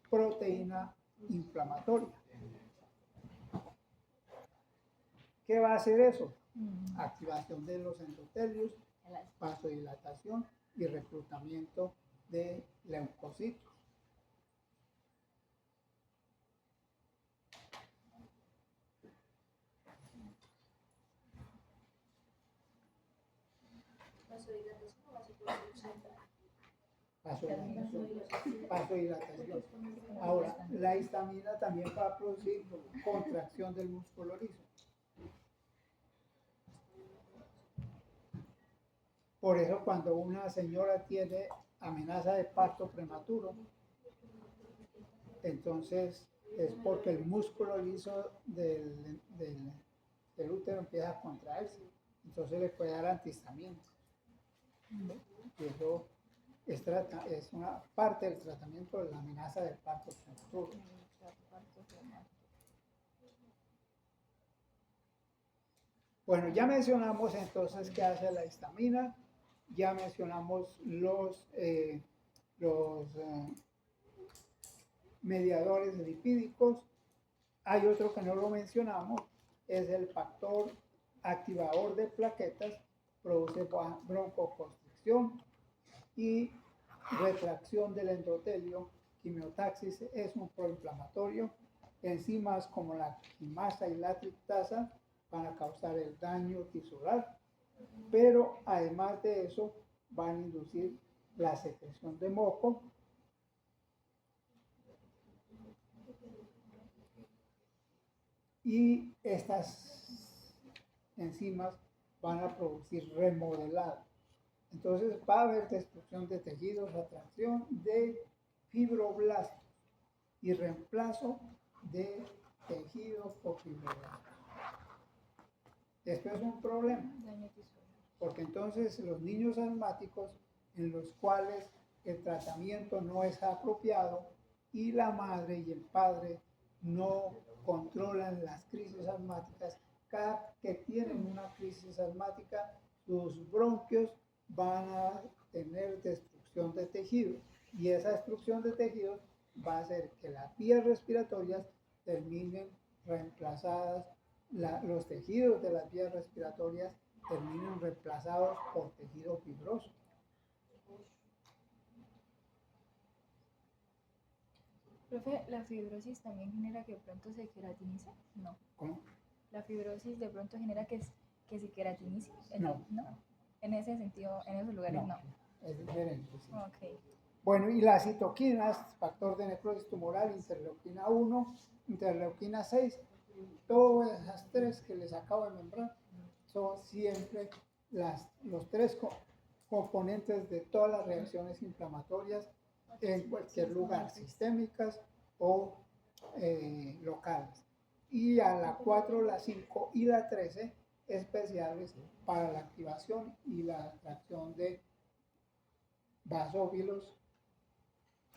[SPEAKER 1] proteína inflamatoria. ¿Qué va a hacer eso? Activación de los endotelios, vasodilatación y reclutamiento de leucocitos. Vasodilatación. Ahora, la histamina también va a producir contracción del músculo liso. Por eso cuando una señora tiene amenaza de parto prematuro, entonces es porque el músculo liso del útero empieza a contraerse. Entonces le puede dar antihistamínico. Y eso es una parte del tratamiento de la amenaza del parto prematuro. Bueno, ya mencionamos entonces qué hace la histamina, ya mencionamos los mediadores lipídicos. Hay otro que no lo mencionamos, es el factor activador de plaquetas, produce broncoconstricción y retracción del endotelio. Quimiotaxis es un proinflamatorio. Enzimas como la quimasa y la triptasa van a causar el daño tisular, pero además de eso van a inducir la secreción de moco y estas enzimas van a producir remodelado. Entonces va a haber destrucción de tejidos, atracción de fibroblastos y reemplazo de tejidos por fibroblastos. Esto es un problema,
[SPEAKER 3] Daño tisular.
[SPEAKER 1] porque entonces los niños asmáticos en los cuales el tratamiento no es apropiado y la madre y el padre no controlan las crisis asmáticas, cada que tienen una crisis asmática, sus bronquios van a tener destrucción de tejidos y esa destrucción de tejidos va a hacer que las vías respiratorias terminen reemplazadas, los tejidos de las vías respiratorias terminen reemplazados por tejido fibroso.
[SPEAKER 3] Profe, ¿la fibrosis también genera que de pronto se queratinice? No.
[SPEAKER 1] ¿Cómo?
[SPEAKER 3] ¿La fibrosis de pronto genera que se queratinice?
[SPEAKER 1] No.
[SPEAKER 3] ¿No? En ese sentido, en esos lugares no.
[SPEAKER 1] Es diferente. Sí.
[SPEAKER 3] Ok.
[SPEAKER 1] Bueno, y las citoquinas, factor de necrosis tumoral, interleuquina 1, interleuquina 6, todas esas tres que les acabo de nombrar son siempre los tres componentes de todas las reacciones inflamatorias en cualquier lugar, sistémicas o locales. Y a la 4, la 5 y la 13 especiales para la activación y la atracción de basófilos,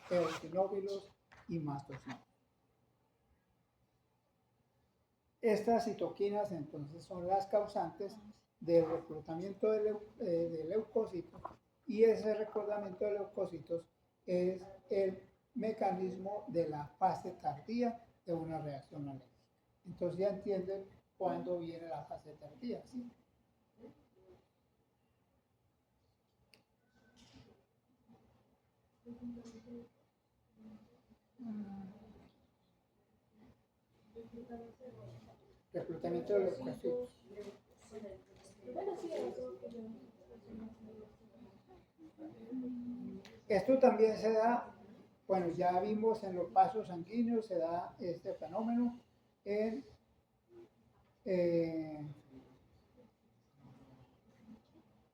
[SPEAKER 1] eosinófilos y mastocitos. Estas citoquinas entonces son las causantes del reclutamiento de leucocitos y ese reclutamiento de leucocitos es el mecanismo de la fase tardía de una reacción alérgica. Entonces ya entienden cuándo viene la fase tardía, ¿sí? Reclutamiento de leucocitos.
[SPEAKER 2] Bueno, sí, eso que yo.
[SPEAKER 1] Esto también se da, bueno, ya vimos en los vasos sanguíneos, se da este fenómeno en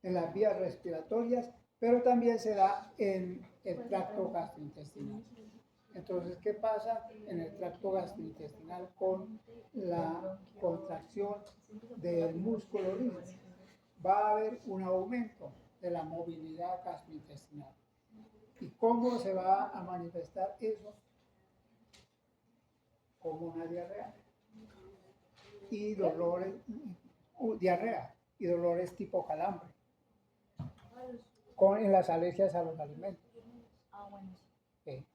[SPEAKER 1] las vías respiratorias, pero también se da en el tracto gastrointestinal. Entonces, ¿qué pasa en el tracto gastrointestinal con la contracción del músculo liso? Va a haber un aumento de la movilidad gastrointestinal. ¿Y cómo se va a manifestar eso? Como una diarrea y dolores, diarrea y dolores tipo calambre, en las alergias a los alimentos.
[SPEAKER 3] Ah, bueno.
[SPEAKER 1] Okay.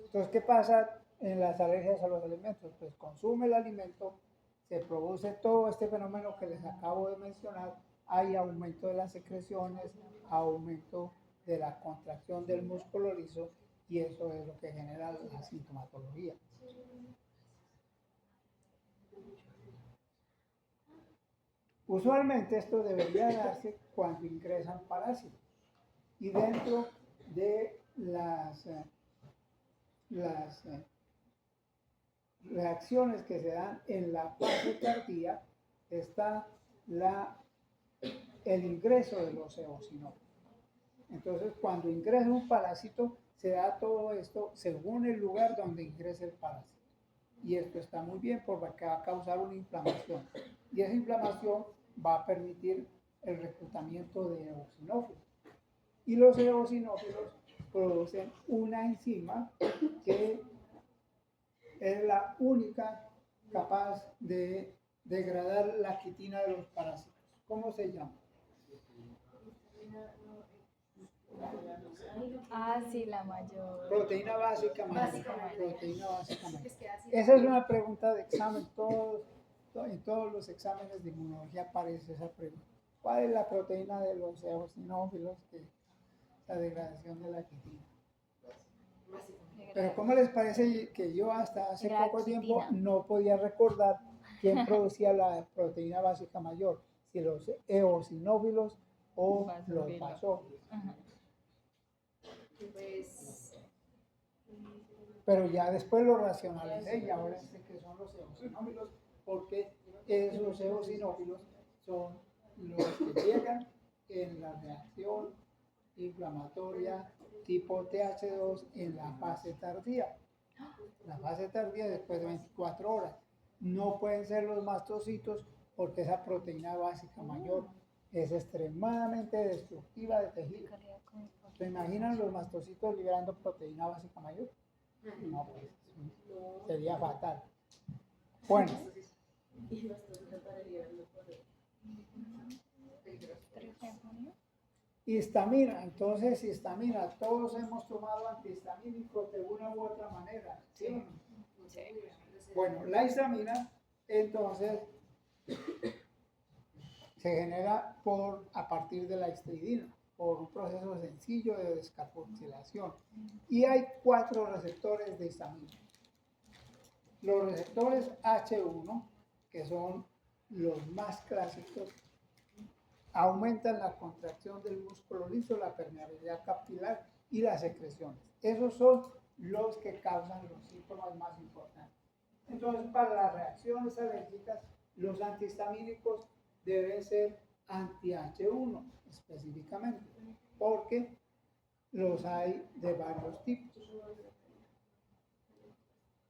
[SPEAKER 1] Entonces, ¿qué pasa en las alergias a los alimentos? Pues consume el alimento, se produce todo este fenómeno que les acabo de mencionar, hay aumento de las secreciones, aumento de la contracción del músculo liso y eso es lo que genera la sintomatología. Usualmente esto debería darse cuando ingresan parásitos y dentro de las reacciones que se dan en la fase tardía está el ingreso de los eosinófilos. Entonces, cuando ingresa un parásito, se da todo esto según el lugar donde ingresa el parásito. Y esto está muy bien porque va a causar una inflamación. Y esa inflamación va a permitir el reclutamiento de eosinófilos. Y los eosinófilos producen una enzima que es la única capaz de degradar la quitina de los parásitos. ¿Cómo se llama?
[SPEAKER 3] Ah, sí, la mayor.
[SPEAKER 1] Proteína básica mayor.
[SPEAKER 3] Básica
[SPEAKER 1] Proteína básica mayor.
[SPEAKER 2] Es que así.
[SPEAKER 1] Esa es una pregunta de examen. En todos los exámenes de inmunología aparece esa pregunta. ¿Cuál es la proteína de los eosinófilos? La degradación de la quitina. Pero ¿cómo les parece que yo hasta hace poco tiempo no podía recordar quién producía la proteína básica mayor? Si los eosinófilos o los basófilos.
[SPEAKER 2] Pues,
[SPEAKER 1] Pero ya después lo racionalicé y ahora sé que son los eosinófilos porque esos eosinófilos son los que llegan en la reacción inflamatoria tipo TH2 en la fase tardía. La fase tardía después de 24 horas. No pueden ser los mastocitos porque esa proteína básica mayor es extremadamente destructiva de tejido. ¿Se imaginan los mastocitos liberando proteína básica mayor? No, pues sería fatal. Bueno,
[SPEAKER 2] Y bastante para liberarlo por
[SPEAKER 1] histamina. Entonces, histamina. Todos hemos tomado antihistamínicos de una u otra manera. ¿Sí?
[SPEAKER 3] Sí.
[SPEAKER 1] Bueno, la histamina, entonces, se genera a partir de la histidina, por un proceso sencillo de descarboxilación. Y hay 4 receptores de histamina. Los receptores H1, que son los más clásicos, aumentan la contracción del músculo liso, la permeabilidad capilar y las secreciones. Esos son los que causan los síntomas más importantes. Entonces, para las reacciones alérgicas, los antihistamínicos deben ser anti-H1 específicamente, porque los hay de varios tipos.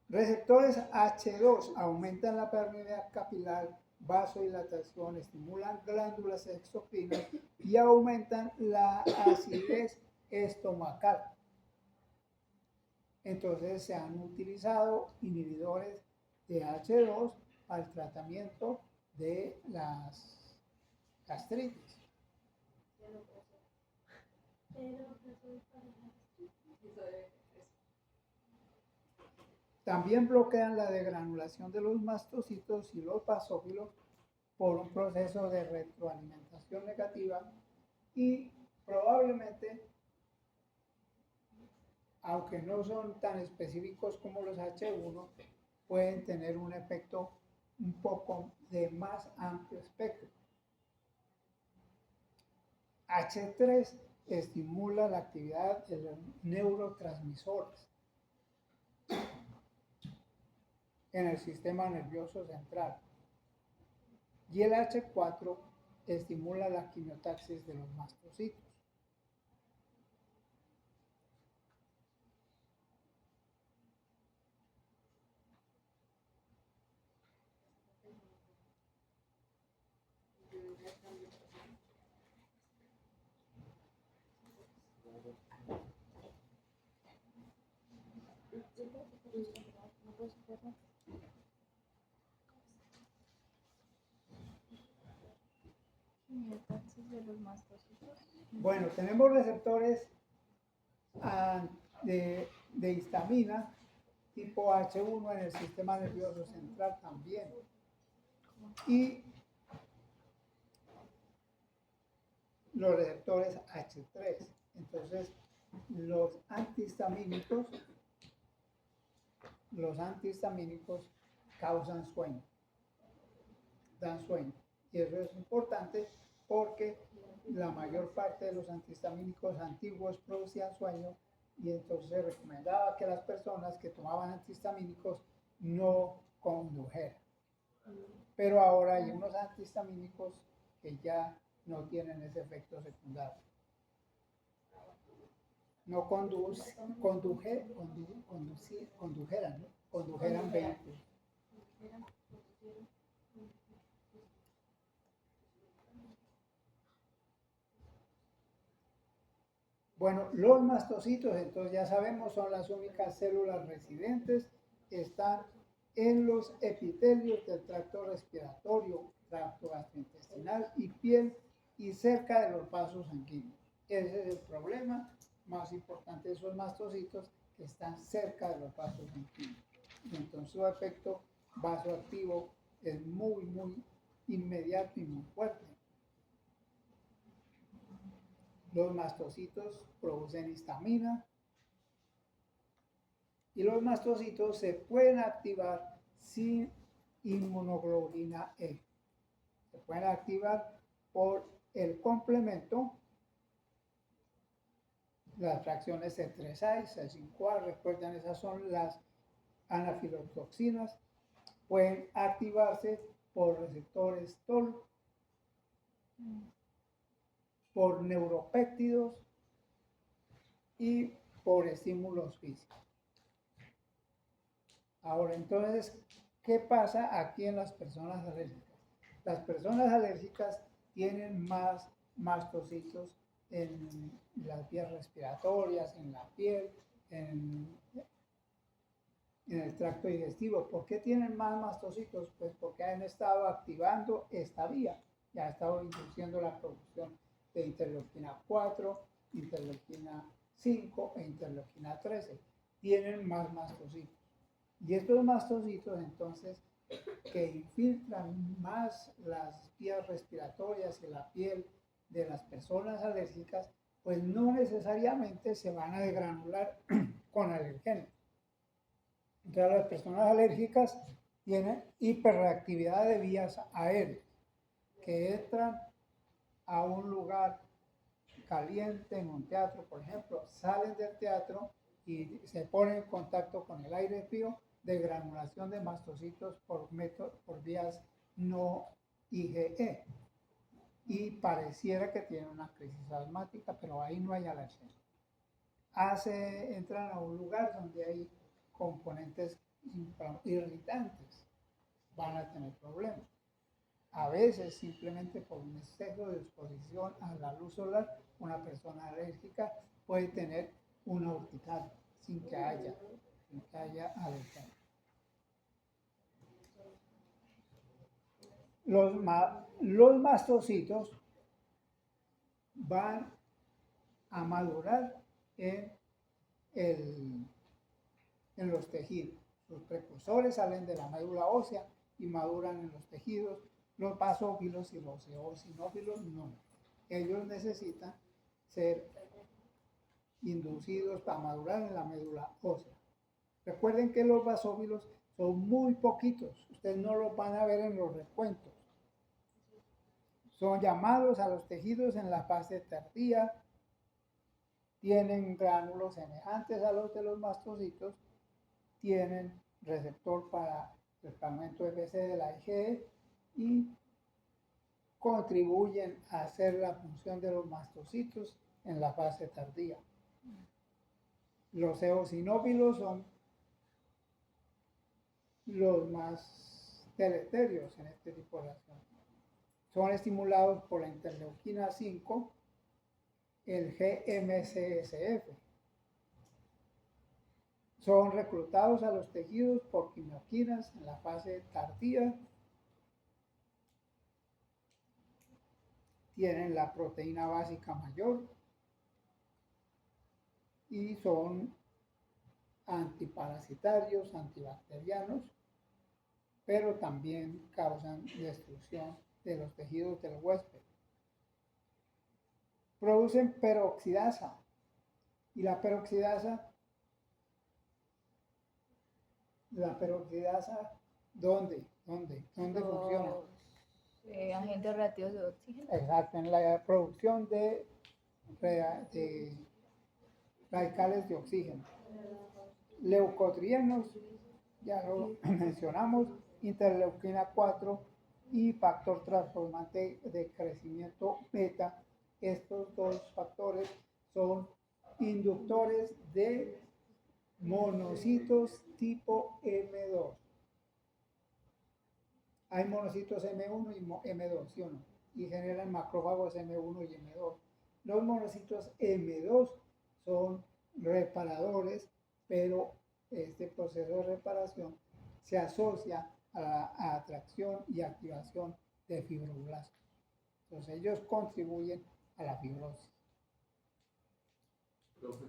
[SPEAKER 1] Receptores H2 aumentan la permeabilidad capilar, vasodilatación, estimulan glándulas exocrinas y aumentan la acidez estomacal. Entonces se han utilizado inhibidores de H2 para el tratamiento de las gastritis. También bloquean la degranulación de los mastocitos y los basófilos por un proceso de retroalimentación negativa y probablemente, aunque no son tan específicos como los H1, pueden tener un efecto un poco de más amplio espectro. H3 estimula la actividad de los neurotransmisores en el sistema nervioso central. Y el H4 estimula la quimiotaxis de los mastocitos.
[SPEAKER 3] De los mastocitos.
[SPEAKER 1] Bueno, tenemos receptores de histamina tipo H1 en el sistema nervioso central también. Y los receptores H3. Entonces, los antihistamínicos causan sueño, dan sueño. Y eso es importante porque la mayor parte de los antihistamínicos antiguos producían sueño y entonces se recomendaba que las personas que tomaban antihistamínicos no condujeran. Pero ahora hay unos antihistamínicos que ya no tienen ese efecto secundario. No condujeran vehículos. Bueno, los mastocitos, entonces ya sabemos, son las únicas células residentes, están en los epitelios del tracto respiratorio, tracto gastrointestinal y piel y cerca de los vasos sanguíneos. Ese es el problema más importante de esos mastocitos, que están cerca de los vasos sanguíneos. Y entonces su efecto vasoactivo es muy, muy inmediato y muy fuerte. Los mastocitos producen histamina y los mastocitos se pueden activar sin inmunoglobulina E. Se pueden activar por el complemento, las fracciones C3A y C5A, recuerden, esas son las anafilotoxinas. Pueden activarse por receptores TOL por neuropéptidos y por estímulos físicos. Ahora, entonces, ¿qué pasa aquí en las personas alérgicas? Las personas alérgicas tienen más mastocitos en las vías respiratorias, en la piel, en el tracto digestivo. ¿Por qué tienen más mastocitos? Pues porque han estado activando esta vía. Ya ha estado induciendo la producción de interleuquina 4, interleuquina 5 e interleuquina 13. Tienen más mastocitos. Y estos mastocitos, entonces, que infiltran más las vías respiratorias y la piel de las personas alérgicas, pues no necesariamente se van a degranular con alergenos. Entonces, las personas alérgicas tienen hiperreactividad de vías aéreas, que entran a un lugar caliente, en un teatro, por ejemplo, salen del teatro y se ponen en contacto con el aire frío, de granulación de mastocitos por vías no IgE. Y pareciera que tienen una crisis asmática, pero ahí no hay alergia. Entran a un lugar donde hay componentes irritantes, van a tener problemas. A veces, simplemente por un exceso de exposición a la luz solar, una persona alérgica puede tener una urticaria sin que haya alergia. Los mastocitos van a madurar en los tejidos. Los precursores salen de la médula ósea y maduran en los tejidos. Los basófilos y los eosinófilos no. Ellos necesitan ser inducidos para madurar en la médula ósea. Recuerden que los basófilos son muy poquitos. Ustedes no los van a ver en los recuentos. Son llamados a los tejidos en la fase tardía. Tienen gránulos semejantes a los de los mastocitos. Tienen receptor para el fragmento FC de la IgE y contribuyen a hacer la función de los mastocitos en la fase tardía. Los eosinófilos son los más deleterios en este tipo de reacción. Son estimulados por la interleuquina 5, el GM-CSF. Son reclutados a los tejidos por quimioquinas en la fase tardía. Tienen la proteína básica mayor y son antiparasitarios, antibacterianos, pero también causan destrucción de los tejidos del huésped. Producen peroxidasa y la peroxidasa, ¿dónde funciona?
[SPEAKER 3] Agentes reactivos de oxígeno.
[SPEAKER 1] Exacto, en la producción de radicales de oxígeno. Leucotrienos, ya lo mencionamos, interleuquina 4 y factor transformante de crecimiento beta. Estos dos factores son inductores de monocitos tipo M2. Hay monocitos M1 y M2, ¿sí o no? Y generan macrófagos M1 y M2. Los monocitos M2 son reparadores, pero este proceso de reparación se asocia a la atracción y activación de fibroblastos. Entonces ellos contribuyen a la fibrosis.
[SPEAKER 4] Profe,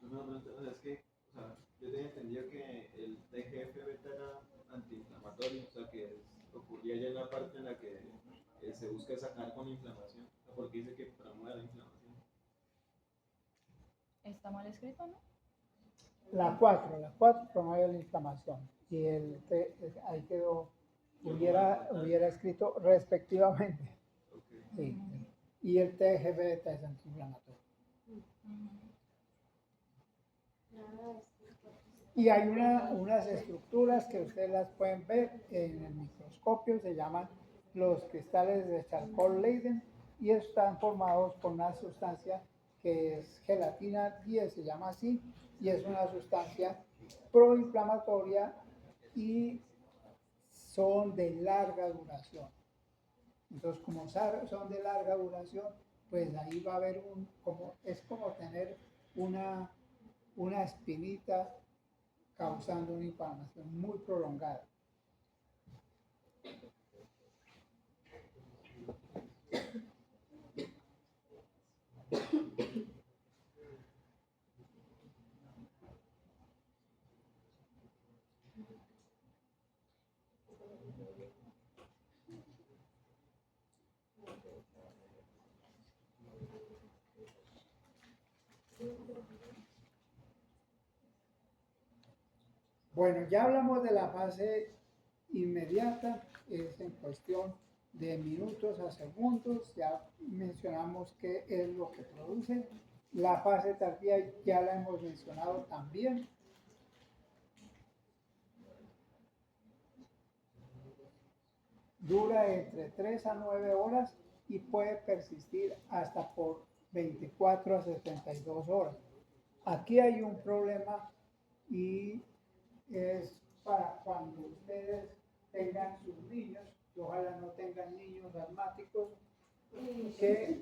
[SPEAKER 4] es que, o sea, yo tenía entendido que el TGF-beta era antiinflamatorio, o sea, que ocurría ya en la parte en la que se busca sacar con inflamación, o sea, porque dice que promueve la inflamación.
[SPEAKER 3] Está mal escrito, ¿no?
[SPEAKER 1] La 4 promueve la inflamación y ahí quedó, hubiera escrito respectivamente.
[SPEAKER 4] Okay.
[SPEAKER 1] Sí. Y el TGF-beta es antiinflamatorio. Y hay unas estructuras que ustedes las pueden ver en el microscopio, se llaman los cristales de charcoal Leyden y están formados por una sustancia que es gelatina 10, se llama así, y es una sustancia proinflamatoria y son de larga duración. Entonces, como son de larga duración, pues ahí va a haber es como tener una espinita causando una inflamación muy prolongada. Bueno, ya hablamos de la fase inmediata, es en cuestión de minutos a segundos, ya mencionamos qué es lo que produce. La fase tardía ya la hemos mencionado también. Dura entre 3 a 9 horas y puede persistir hasta por 24 a 72 horas. Aquí hay un problema y es para cuando ustedes tengan sus niños, ojalá no tengan niños asmáticos, que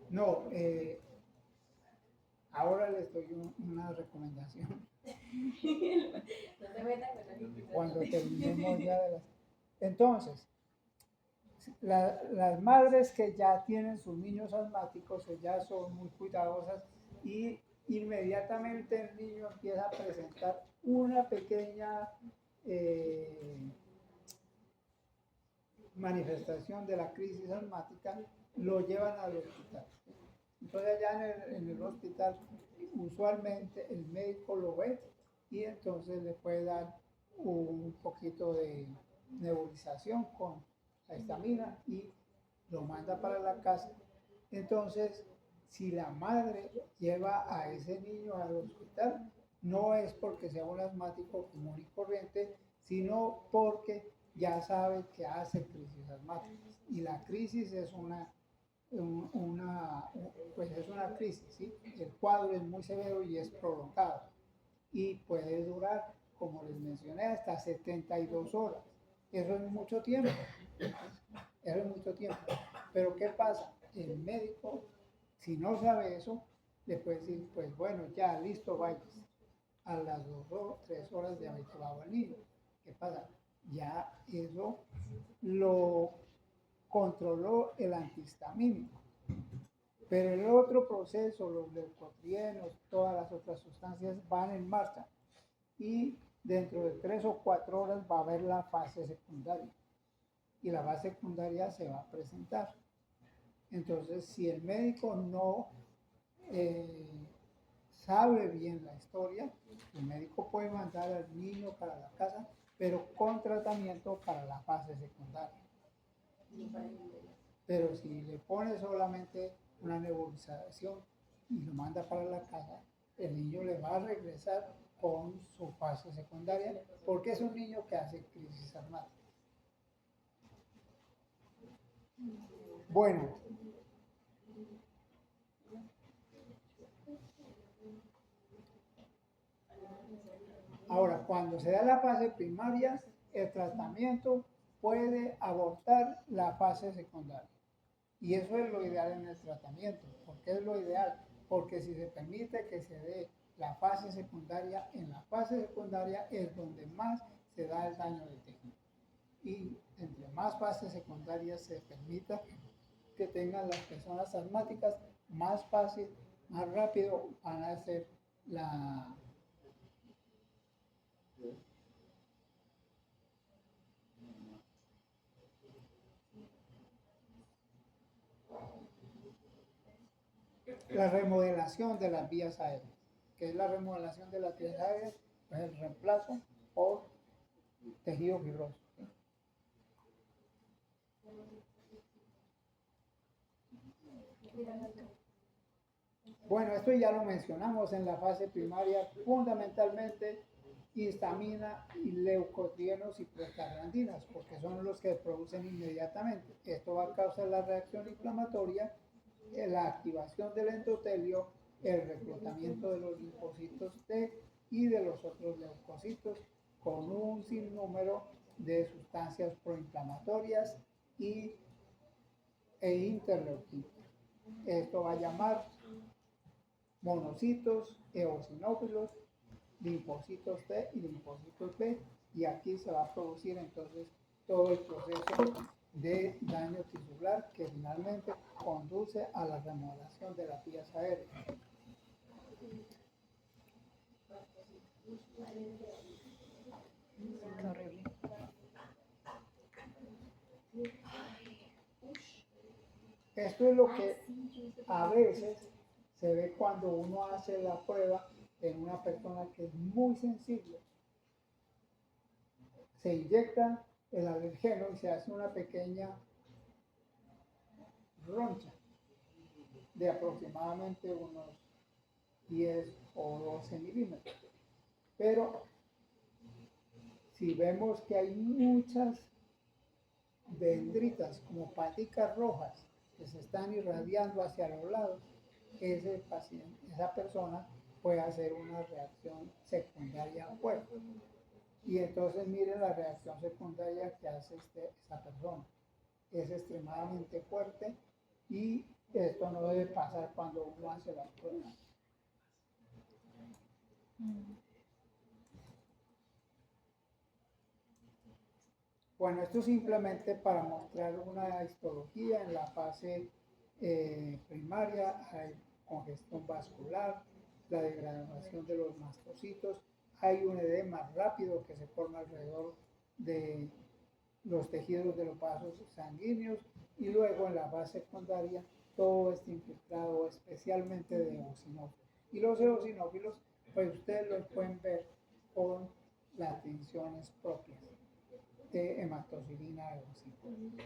[SPEAKER 1] no, ahora les doy una recomendación. Cuando terminemos ya de las... Entonces, las madres que ya tienen sus niños asmáticos ya son muy cuidadosas y inmediatamente el niño empieza a presentar una pequeña manifestación de la crisis asmática, lo llevan al hospital. Entonces allá en el hospital usualmente el médico lo ve y entonces le puede dar un poquito de nebulización con la histamina y lo manda para la casa. Entonces, si la madre lleva a ese niño al hospital, no es porque sea un asmático común y corriente, sino porque ya sabe que hace crisis asmáticas. Y la crisis es pues es una crisis, ¿sí? El cuadro es muy severo y es prolongado y puede durar, como les mencioné, hasta 72 horas. Eso es mucho tiempo. Eso es mucho tiempo. Pero ¿qué pasa? El médico, si no sabe eso, le puede decir, pues bueno, ya listo, vaya. A las 2 o 3 horas de haber llevado al niño. ¿Qué pasa? Ya eso lo controló el antihistamínico. Pero el otro proceso, los leucotrienos, todas las otras sustancias van en marcha. Y dentro de 3 o 4 horas va a haber la fase secundaria. Y la fase secundaria se va a presentar. Entonces, si el médico no sabe bien la historia, el médico puede mandar al niño para la casa, pero con tratamiento para la fase secundaria. Pero si le pone solamente una nebulización y lo manda para la casa, el niño le va a regresar con su fase secundaria, porque es un niño que hace crisis asmática. Bueno, ahora, cuando se da la fase primaria, el tratamiento puede abortar la fase secundaria. Y eso es lo ideal en el tratamiento. ¿Por qué es lo ideal? Porque si se permite que se dé la fase secundaria, en la fase secundaria es donde más se da el daño del tejido. Y entre más fases secundarias se permita que tengan las personas asmáticas, más fácil, más rápido van a hacer la remodelación de las vías aéreas. ¿Qué es la remodelación de las vías aéreas? Pues el reemplazo por tejido fibroso. Bueno, esto ya lo mencionamos en la fase primaria, fundamentalmente histamina y leucotrienos y prostaglandinas, porque son los que producen inmediatamente. Esto va a causar la reacción inflamatoria, la activación del endotelio, el reclutamiento de los linfocitos T y de los otros leucocitos con un sinnúmero de sustancias proinflamatorias e interleuquinas. Esto va a llamar monocitos, eosinófilos, linfocitos T y linfocitos B, y aquí se va a producir entonces todo el proceso de daño tisular que finalmente conduce a la remodelación de las vías aéreas.
[SPEAKER 3] Qué horrible.
[SPEAKER 1] Esto es lo que a veces se ve cuando uno hace la prueba en una persona que es muy sensible. Se inyecta el alergeno y se hace una pequeña roncha de aproximadamente unos 10 o 12 milímetros. Pero si vemos que hay muchas dendritas como paticas rojas que se están irradiando hacia los lados, ese paciente, esa persona puede hacer una reacción secundaria fuerte. Y entonces miren la reacción secundaria que hace esta persona. Es extremadamente fuerte y esto no debe pasar cuando uno hace las pruebas. Bueno, esto simplemente para mostrar una histología en la fase primaria. Hay congestión vascular, la degradación de los mastocitos, hay un edema rápido que se forma alrededor de los tejidos de los vasos sanguíneos, y luego en la fase secundaria todo está infiltrado especialmente de eosinófilos. Y los eosinófilos, pues ustedes los pueden ver con las tensiones propias de hematocilina eosinófila.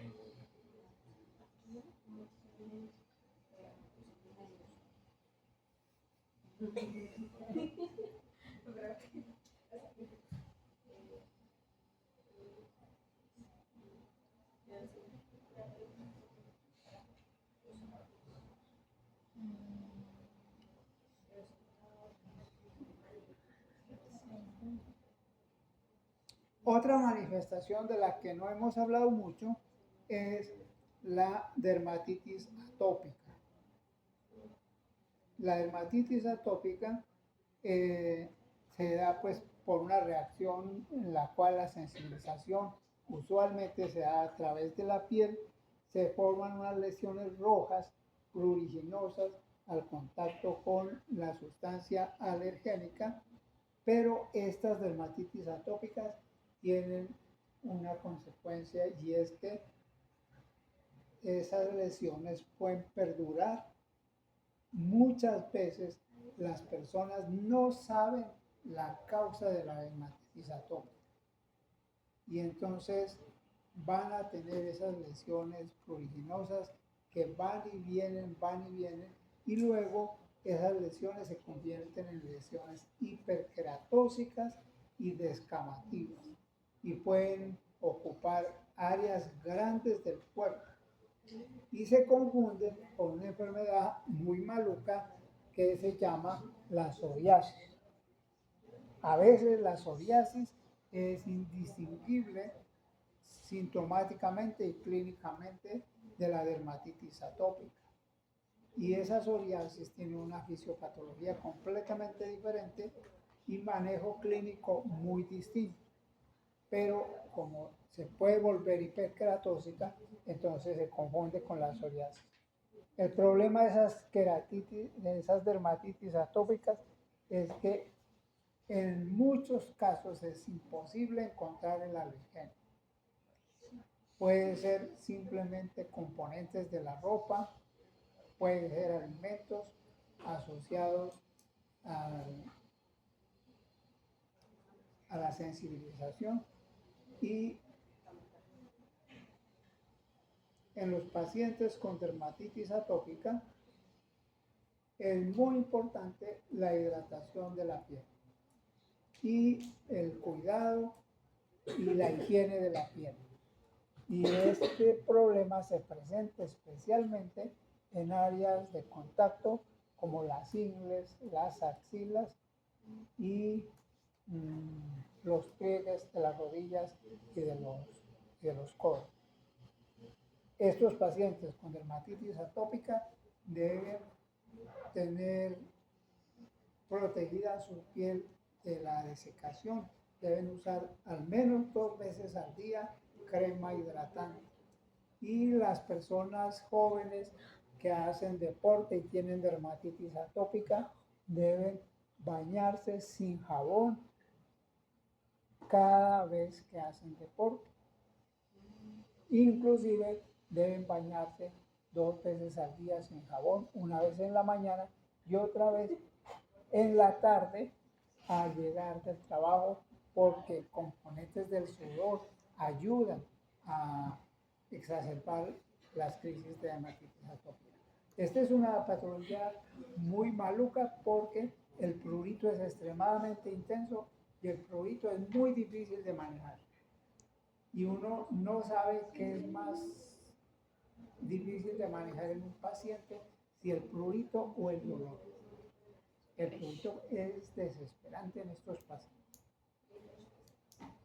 [SPEAKER 1] Otra manifestación de la que no hemos hablado mucho es la dermatitis atópica. La dermatitis atópica se da pues por una reacción en la cual la sensibilización usualmente se da a través de la piel, se forman unas lesiones rojas pruriginosas al contacto con la sustancia alergénica, pero estas dermatitis atópicas tienen una consecuencia, y es que esas lesiones pueden perdurar. Muchas veces las personas no saben la causa de la dermatitis atópica y entonces van a tener esas lesiones pruriginosas que van y vienen, y luego esas lesiones se convierten en lesiones hiperqueratóxicas y descamativas y pueden ocupar áreas grandes del cuerpo y se confunden con una enfermedad muy maluca que se llama la psoriasis. A veces la psoriasis es indistinguible sintomáticamente y clínicamente de la dermatitis atópica. Y esa psoriasis tiene una fisiopatología completamente diferente y manejo clínico muy distinto. Pero como se puede volver hiperqueratóxica, entonces se confunde con la psoriasis. El problema de esas dermatitis atópicas es que en muchos casos es imposible encontrar el alergeno. Puede ser simplemente componentes de la ropa, pueden ser alimentos asociados a la sensibilización, y en los pacientes con dermatitis atópica es muy importante la hidratación de la piel y el cuidado y la higiene de la piel. Y este problema se presenta especialmente en áreas de contacto como las ingles, las axilas y los pliegues de las rodillas y de los codos. Estos pacientes con dermatitis atópica deben tener protegida su piel de la desecación. Deben usar al menos 2 veces al día crema hidratante. Y las personas jóvenes que hacen deporte y tienen dermatitis atópica deben bañarse sin jabón cada vez que hacen deporte. Inclusive deben bañarse 2 veces al día sin jabón, una vez en la mañana y otra vez en la tarde al llegar del trabajo, porque componentes del sudor ayudan a exacerbar las crisis de dermatitis atópica. Esta es una patología muy maluca porque el prurito es extremadamente intenso y el prurito es muy difícil de manejar. Y uno no sabe qué es más difícil de manejar en un paciente, si el prurito o el dolor. El prurito es desesperante en estos pacientes.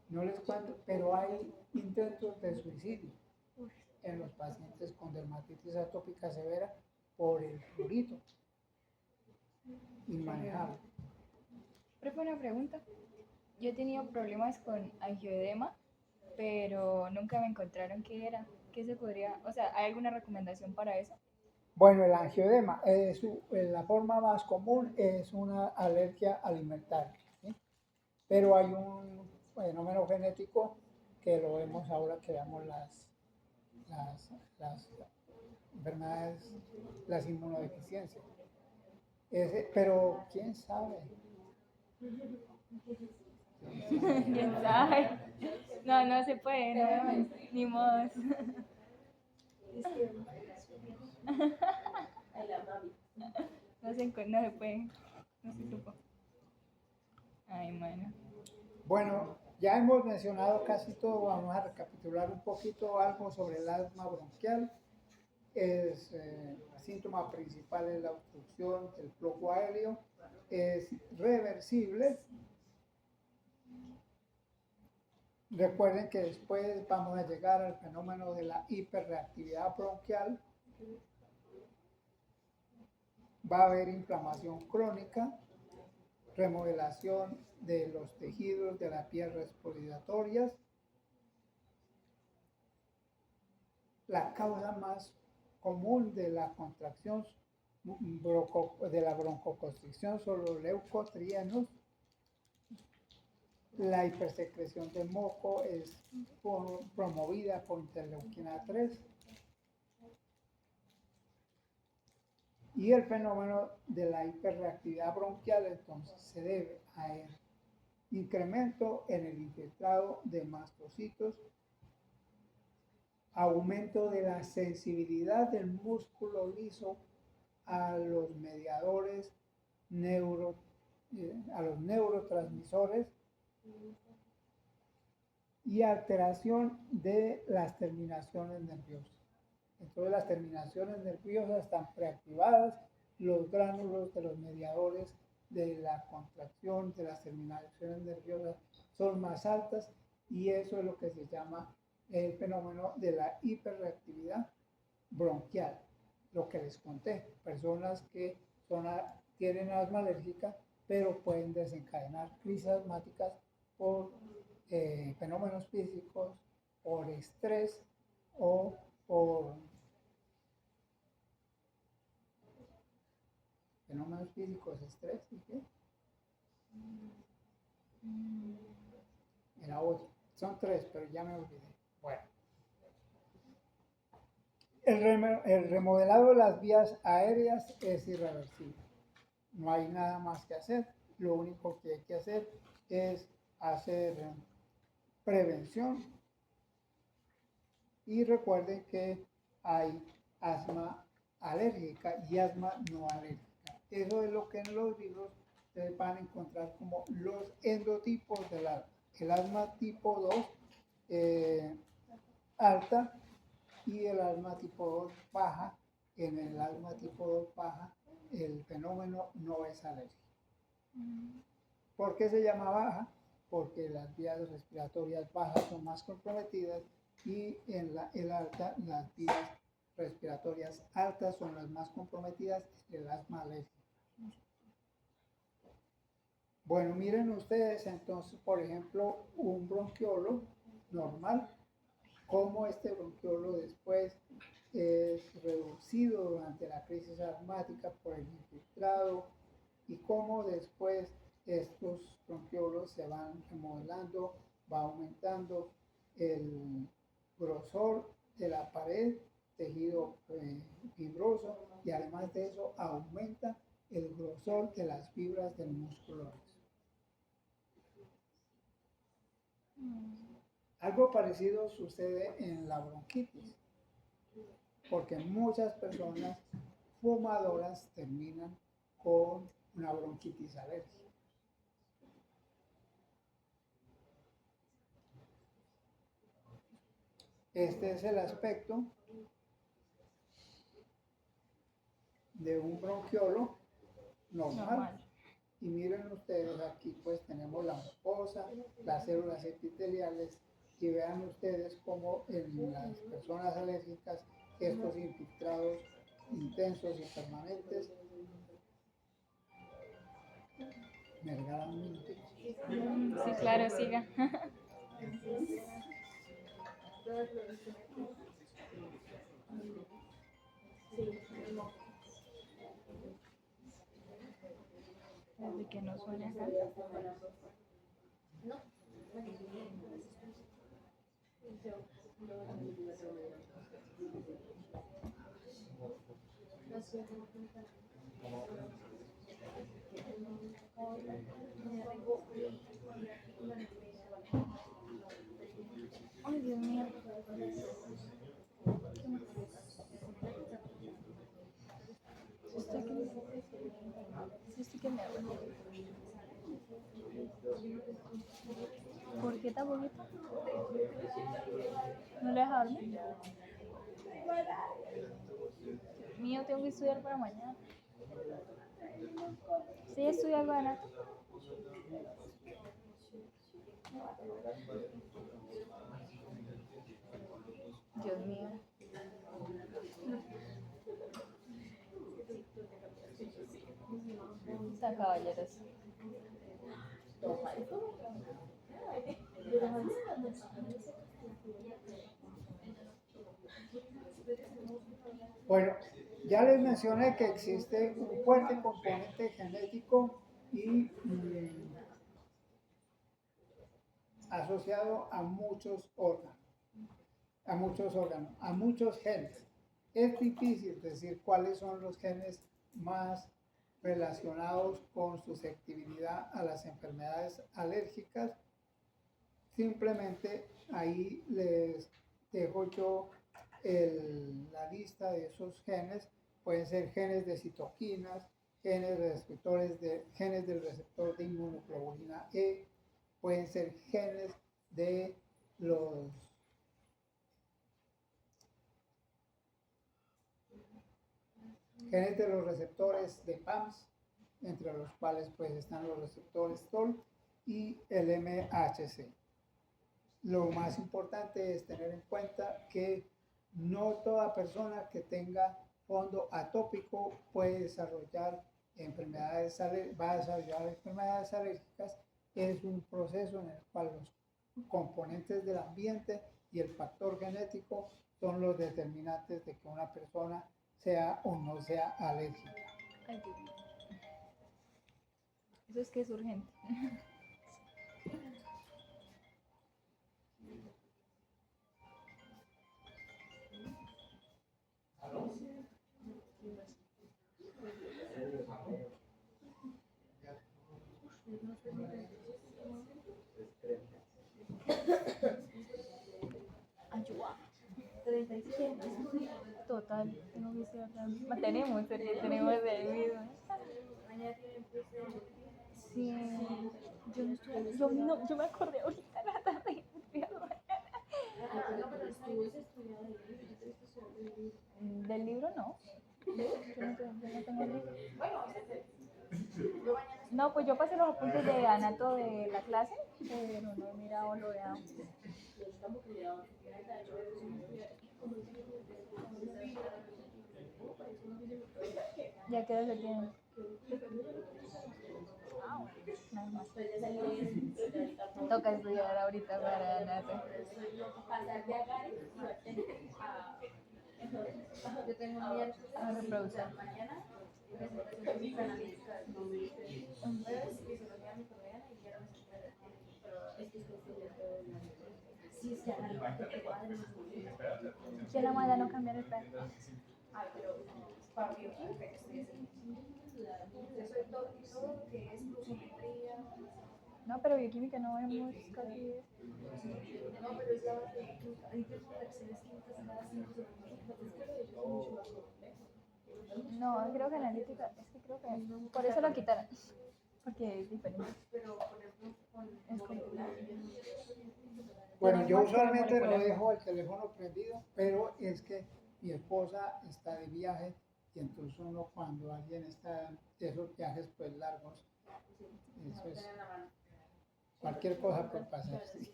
[SPEAKER 1] No les cuento, pero hay intentos de suicidio en los pacientes con dermatitis atópica severa por el prurito. Inmanejable.
[SPEAKER 3] Profe, una pregunta. Yo he tenido problemas con angioedema, pero nunca me encontraron qué era. ¿Qué se podría, o sea, hay alguna recomendación para eso?
[SPEAKER 1] Bueno, el angioedema, la forma más común es una alergia alimentaria, ¿sí? Pero hay un fenómeno genético que lo vemos ahora que veamos las enfermedades, las inmunodeficiencias. Pero quién sabe.
[SPEAKER 3] ¿Quién sabe? No, no se puede, no, ni modo.
[SPEAKER 2] A la mami.
[SPEAKER 3] No se puede, no se supo. Ay, mano.
[SPEAKER 1] Bueno, ya hemos mencionado casi todo, vamos a recapitular un poquito algo sobre el asma bronquial. El síntoma principal es la obstrucción del flujo aéreo, es reversible. Recuerden que después vamos a llegar al fenómeno de la hiperreactividad bronquial. Va a haber inflamación crónica, remodelación de los tejidos de las vías respiratorias. La causa más común de la contracción de la broncoconstricción son los leucotrienos. La hipersecreción de moco es promovida por interleuquina 3. Y el fenómeno de la hiperreactividad bronquial entonces se debe a el incremento en el infiltrado de mastocitos, aumento de la sensibilidad del músculo liso a los mediadores a los neurotransmisores y alteración de las terminaciones nerviosas. Entonces las terminaciones nerviosas están preactivadas, los gránulos de los mediadores de la contracción de las terminaciones nerviosas son más altas y eso es lo que se llama el fenómeno de la hiperreactividad bronquial. Lo que les conté, personas que tienen asma alérgica pero pueden desencadenar crisis asmáticas por fenómenos físicos, por estrés o por fenómenos físicos, estrés y qué. Era otro. Son 3, pero ya me olvidé. Bueno. El remodelado de las vías aéreas es irreversible. No hay nada más que hacer. Lo único que hay que hacer es hacer prevención. Y recuerden que hay asma alérgica y asma no alérgica. Eso es lo que en los libros ustedes van a encontrar como los endotipos del asma. El asma tipo 2 alta y el asma tipo 2 baja. En el asma tipo 2 baja el fenómeno no es alergia. ¿Por qué se llama baja? Porque las vías respiratorias bajas son más comprometidas y en el alta las vías respiratorias altas son las más comprometidas en el asma alérgica. Bueno, miren ustedes entonces, por ejemplo, un bronquiolo normal, cómo este bronquiolo después es reducido durante la crisis asmática por el infiltrado y cómo después estos bronquiolos se van remodelando, va aumentando el grosor de la pared, tejido fibroso, y además de eso aumenta el grosor de las fibras del músculo. Algo parecido sucede en la bronquitis, porque muchas personas fumadoras terminan con una bronquitis alérgica. Este es el aspecto de un bronquiolo normal. Y miren ustedes, aquí pues tenemos la mucosa, las células epiteliales, y vean ustedes cómo en las personas alérgicas estos infiltrados intensos y permanentes. ¿Me regalan un minutito?
[SPEAKER 3] Sí, claro, siga. Desde que no suene acá. Ay, Dios mío. Sí, que me duele. ¿Por qué tan bonito? ¿No le deja dormir? Mío, tengo que estudiar para mañana. ¿Sí estudia algo de anato? Dios mío. San caballeros.
[SPEAKER 1] Bueno, ya les mencioné que existe un fuerte componente genético y asociado a muchos órganos, a muchos genes. Es difícil decir cuáles son los genes más relacionados con susceptibilidad a las enfermedades alérgicas. Simplemente ahí les dejo yo la lista de esos genes. Pueden ser genes de citoquinas, genes del receptor de inmunoglobulina E, pueden ser genes de los receptores de PAMS, entre los cuales pues están los receptores TOL y el MHC. Lo más importante es tener en cuenta que no toda persona que tenga fondo atópico puede desarrollar va a desarrollar enfermedades alérgicas. Es un proceso en el cual los componentes del ambiente y el factor genético son los determinantes de que una persona sea o no sea alérgica.
[SPEAKER 3] Ay, Dios mío. Eso es que es urgente. Ayuda. Total, tengo que ser. Tenemos el mismo.
[SPEAKER 2] Alemania tienen plus de
[SPEAKER 3] Sí, yo me acordé ahorita en la tarde.
[SPEAKER 2] no, pero estudiando el libro, yo te he visto estudiando el libro.
[SPEAKER 3] Del libro no. Yo no tengo el libro. No, pues yo pasé los apuntes de Anato de la clase, pero no he mirado lo de ambos. ¿Ya qué edad se tienen? Ah, bueno, no hay más. Toca estudiar ahorita para Anato.
[SPEAKER 2] Yo tengo un miércoles
[SPEAKER 3] A reproducción.
[SPEAKER 2] mañana, presentación psicoanalítica del un jueves, fisiología microbiana y viernes pero es que es posible todo el año. Sí, es que
[SPEAKER 3] ¿Quién la manda a no cambiar el plan?
[SPEAKER 2] ay, pero para bioquímica que estoy haciendo. Eso es todo lo que es fluximetría.
[SPEAKER 3] No, pero bioquímica no vemos casi eso.
[SPEAKER 2] No, pero es la base de química. Ahí tengo reacciones químicas cada 5 segundos. Lo que es que lo de ellos es mucho más complejo.
[SPEAKER 3] No, creo que analítica, es que creo que por eso lo quitaron. Porque es diferente.
[SPEAKER 2] Pero, por ejemplo, con molecular,
[SPEAKER 1] Bueno,
[SPEAKER 3] Tiene
[SPEAKER 1] yo
[SPEAKER 3] más que
[SPEAKER 1] usualmente no
[SPEAKER 3] molecular.
[SPEAKER 1] dejo el teléfono prendido, pero es que mi esposa está de viaje y entonces uno cuando alguien está de esos viajes pues largos, eso es, cualquier cosa puede pasar. Sí.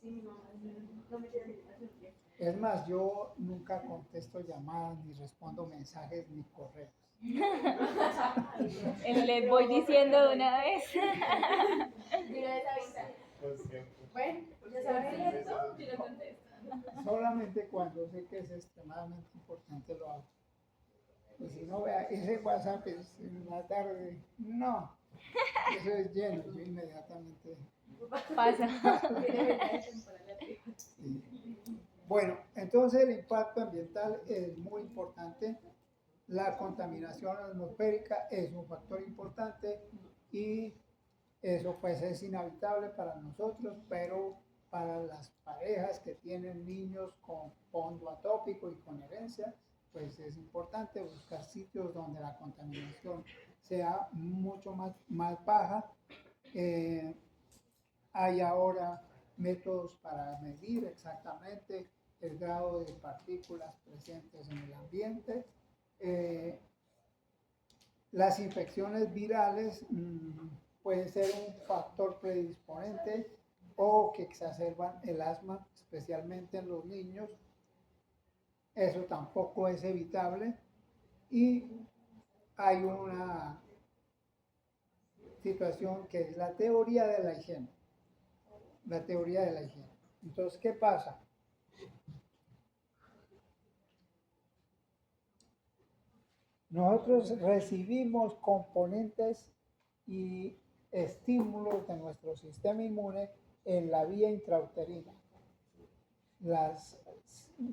[SPEAKER 2] sí, mi mamá no me quiere invitar.
[SPEAKER 1] Es más, yo nunca contesto llamadas, ni respondo mensajes, ni correos.
[SPEAKER 3] Les voy diciendo de una vez.
[SPEAKER 2] Mira esa vista. Bueno, ya saben esto, yo no contesto.
[SPEAKER 1] Solamente cuando sé que es extremadamente importante lo hago. Pues si no, vea, ese WhatsApp es en la tarde, no, eso es lleno, yo inmediatamente.
[SPEAKER 3] Pasa.
[SPEAKER 1] Sí. Bueno, entonces el impacto ambiental es muy importante. La contaminación atmosférica es un factor importante y eso pues es inevitable para nosotros, pero para las parejas que tienen niños con fondo atópico y con herencia, pues es importante buscar sitios donde la contaminación sea mucho más baja. Hay ahora métodos para medir exactamente el grado de partículas presentes en el ambiente. Las infecciones virales pueden ser un factor predisponente o que exacerban el asma, especialmente en los niños. Eso tampoco es evitable. Y hay una situación que es la teoría de la higiene. La teoría de la higiene. Entonces, ¿qué pasa? Nosotros recibimos componentes y estímulos de nuestro sistema inmune en la vía intrauterina. Las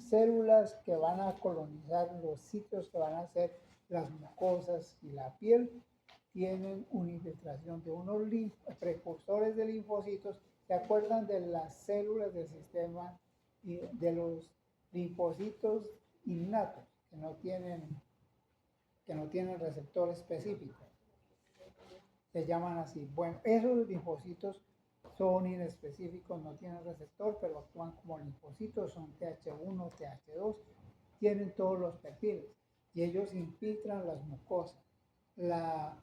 [SPEAKER 1] células que van a colonizar los sitios que van a ser las mucosas y la piel tienen una infiltración de unos precursores de linfocitos. ¿Se acuerdan de las células del sistema y de los linfocitos innatos que no tienen receptor específico? Se llaman así. Bueno, esos linfocitos son inespecíficos, no tienen receptor, pero actúan como linfocitos, son Th1, Th2, tienen todos los perfiles y ellos infiltran las mucosas. La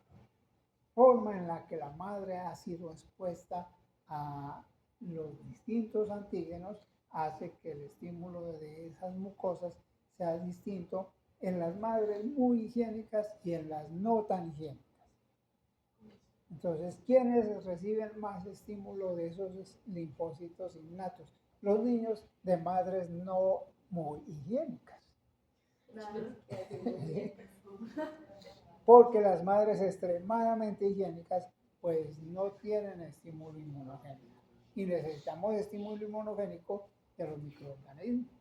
[SPEAKER 1] forma en la que la madre ha sido expuesta a los distintos antígenos hace que el estímulo de esas mucosas sea distinto en las madres muy higiénicas y en las no tan higiénicas. Entonces, ¿quiénes reciben más estímulo de esos linfocitos innatos? Los niños de madres no muy higiénicas. Porque las madres extremadamente higiénicas pues no tienen estímulo inmunogénico y necesitamos estímulo inmunogénico de los microorganismos.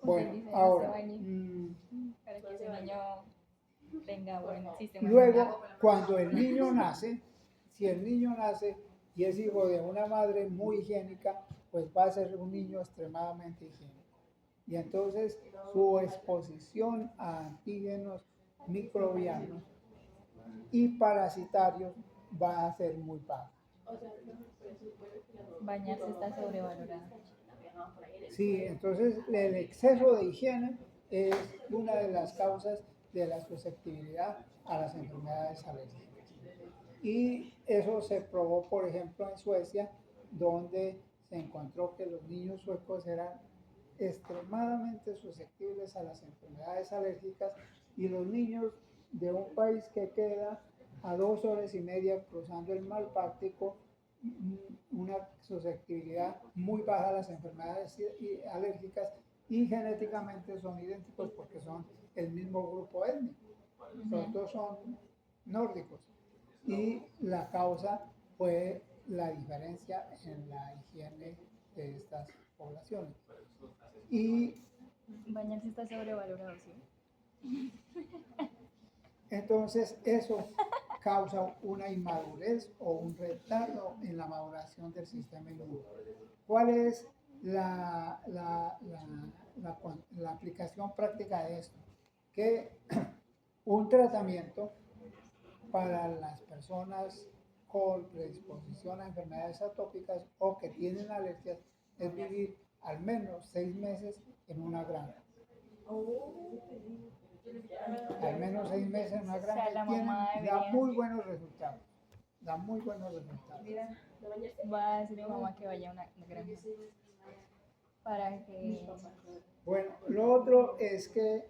[SPEAKER 1] Bueno, ahora,
[SPEAKER 3] para que ese niño tenga buen sistema.
[SPEAKER 1] luego, cuando el niño nace, si el niño nace y es hijo de una madre muy higiénica, pues va a ser un niño extremadamente higiénico. Y entonces su exposición a antígenos microbianos y parasitarios va a ser muy baja.
[SPEAKER 3] Bañarse está sobrevalorado.
[SPEAKER 1] Sí, entonces el exceso de higiene es una de las causas de la susceptibilidad a las enfermedades alérgicas. Y eso se probó, por ejemplo, en Suecia, donde se encontró que los niños suecos eran extremadamente susceptibles a las enfermedades alérgicas y los niños de un país que queda a 2 horas y media cruzando el mar Báltico, una susceptibilidad muy baja a las enfermedades alérgicas y genéticamente son idénticos porque son el mismo grupo étnico. Todos son nórdicos y la causa fue la diferencia en la higiene de estas poblaciones. Y
[SPEAKER 3] Bañarse está sobrevalorado, ¿sí?
[SPEAKER 1] entonces eso causa una inmadurez o un retardo en la maduración del sistema inmune. ¿Cuál es la aplicación práctica de esto? Que un tratamiento para las personas con predisposición a enfermedades atópicas o que tienen alergias es vivir al menos 6 meses en una granja. Al menos 6 meses en una granja
[SPEAKER 3] la
[SPEAKER 1] y
[SPEAKER 3] mamá
[SPEAKER 1] da
[SPEAKER 3] debería-
[SPEAKER 1] muy buenos resultados. Da muy buenos resultados.
[SPEAKER 3] Va a decir mi mamá que vaya a una granja para que...
[SPEAKER 1] Bueno, lo otro es que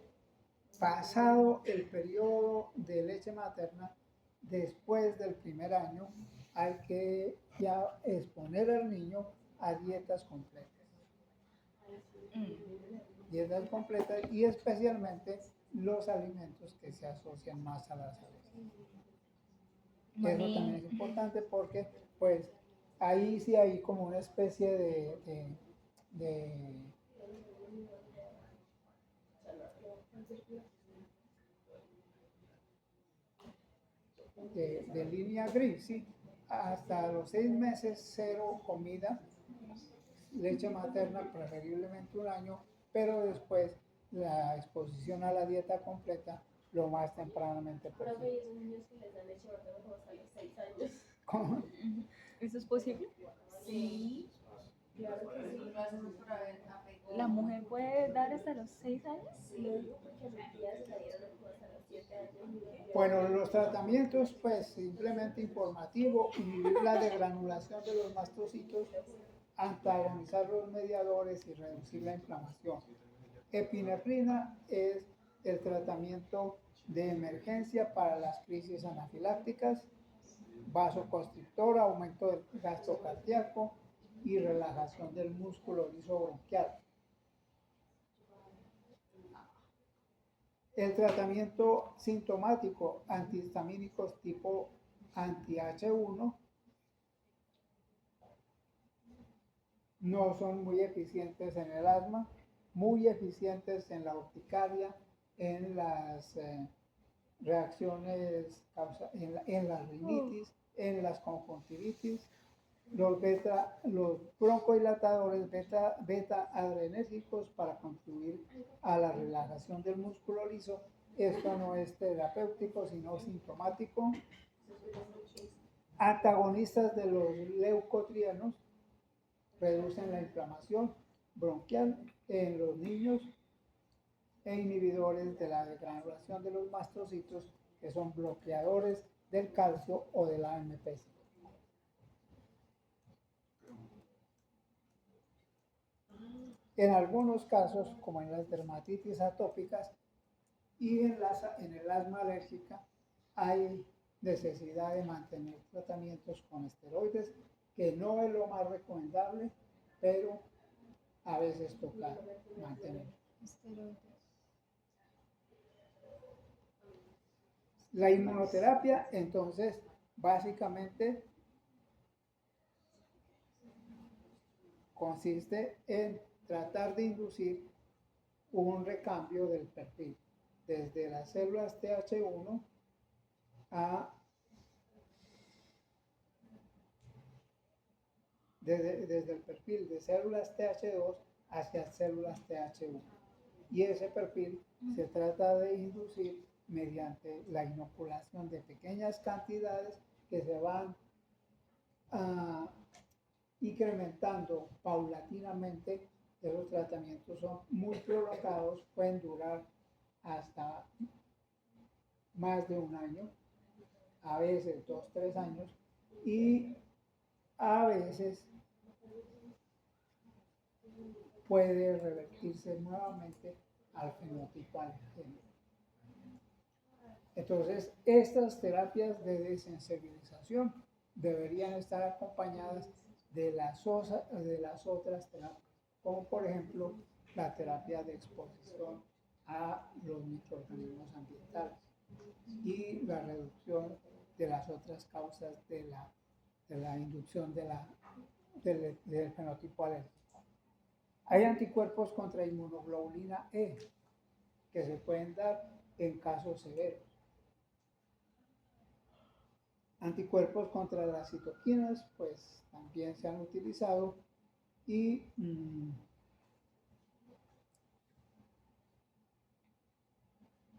[SPEAKER 1] pasado el periodo de leche materna, después del primer año, hay que ya exponer al niño a dietas completas. Dietas completas y especialmente los alimentos que se asocian más a la salud. Eso también es importante porque, pues, ahí sí hay como una especie de línea gris, ¿sí? Hasta los 6 meses, cero comida, leche materna, preferiblemente un año, pero después la exposición a la dieta completa lo más tempranamente
[SPEAKER 2] Profe,
[SPEAKER 1] posible.
[SPEAKER 2] ¿y esos niños que les dan leche materna como hasta los 6 años?
[SPEAKER 1] ¿Cómo?
[SPEAKER 3] ¿Eso es posible?
[SPEAKER 2] Sí, claro que sí.
[SPEAKER 3] ¿La mujer puede dar hasta los 6 años?
[SPEAKER 2] Lo digo porque a mi tía se la dieron como hasta los 7 años.
[SPEAKER 1] Bueno, los tratamientos, pues simplemente informativo, inhibir la degranulación de los mastocitos, antagonizar los mediadores y reducir la inflamación. Epinefrina es el tratamiento de emergencia para las crisis anafilácticas, vasoconstrictor, aumento del gasto cardíaco y relajación del músculo liso bronquial. El tratamiento sintomático antihistamínicos tipo anti-H1 no son muy eficientes en el asma, muy eficientes en la urticaria, en las reacciones, en la rinitis, en las conjuntivitis. Los broncodilatadores beta adrenérgicos para contribuir a la relajación del músculo liso. Esto no es terapéutico, sino sintomático. Antagonistas de los leucotrienos reducen la inflamación bronquial en los niños e inhibidores de la degranulación de los mastocitos, que son bloqueadores del calcio o de la AMP. En algunos casos, como en las dermatitis atópicas y en el asma alérgica, hay necesidad de mantener tratamientos con esteroides, que no es lo más recomendable, pero a veces toca mantener. La inmunoterapia, entonces, básicamente consiste en tratar de inducir un recambio del perfil desde las células TH1 desde el perfil de células TH2 hacia células TH1. Y ese perfil se trata de inducir mediante la inoculación de pequeñas cantidades que se van ah, incrementando paulatinamente. Los tratamientos son muy prolongados, pueden durar hasta más de un año, a veces 2, 3 años, y a veces puede revertirse nuevamente al fenotipo alergénico. Entonces, estas terapias de desensibilización deberían estar acompañadas de las otras terapias, como por ejemplo la terapia de exposición a los microorganismos ambientales y la reducción de las otras causas de la inducción del fenotipo alérgico. Hay anticuerpos contra inmunoglobulina E que se pueden dar en casos severos. Anticuerpos contra las citoquinas, pues también se han utilizado y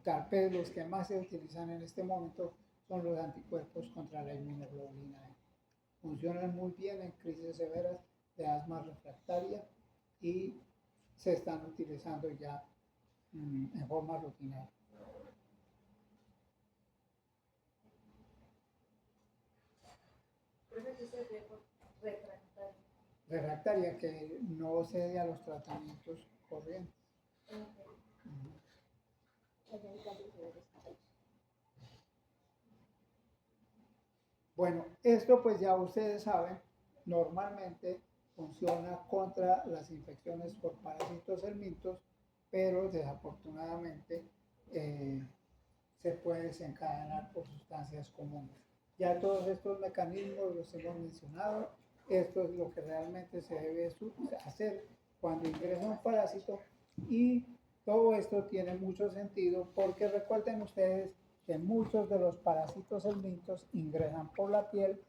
[SPEAKER 1] tal vez los que más se utilizan en este momento son los anticuerpos contra la inmunoglobulina E. Funcionan muy bien en crisis severas de asma refractaria y se están utilizando ya en forma rutinaria. Refractaria que no cede a los tratamientos corrientes. Bueno, esto pues ya ustedes saben, normalmente funciona contra las infecciones por parásitos helmintos, pero desafortunadamente se puede desencadenar por sustancias comunes. Ya todos estos mecanismos los hemos mencionado. Esto es lo que realmente se debe hacer cuando ingresa un parásito, y todo esto tiene mucho sentido porque recuerden ustedes que muchos de los parásitos helmintos ingresan por la piel,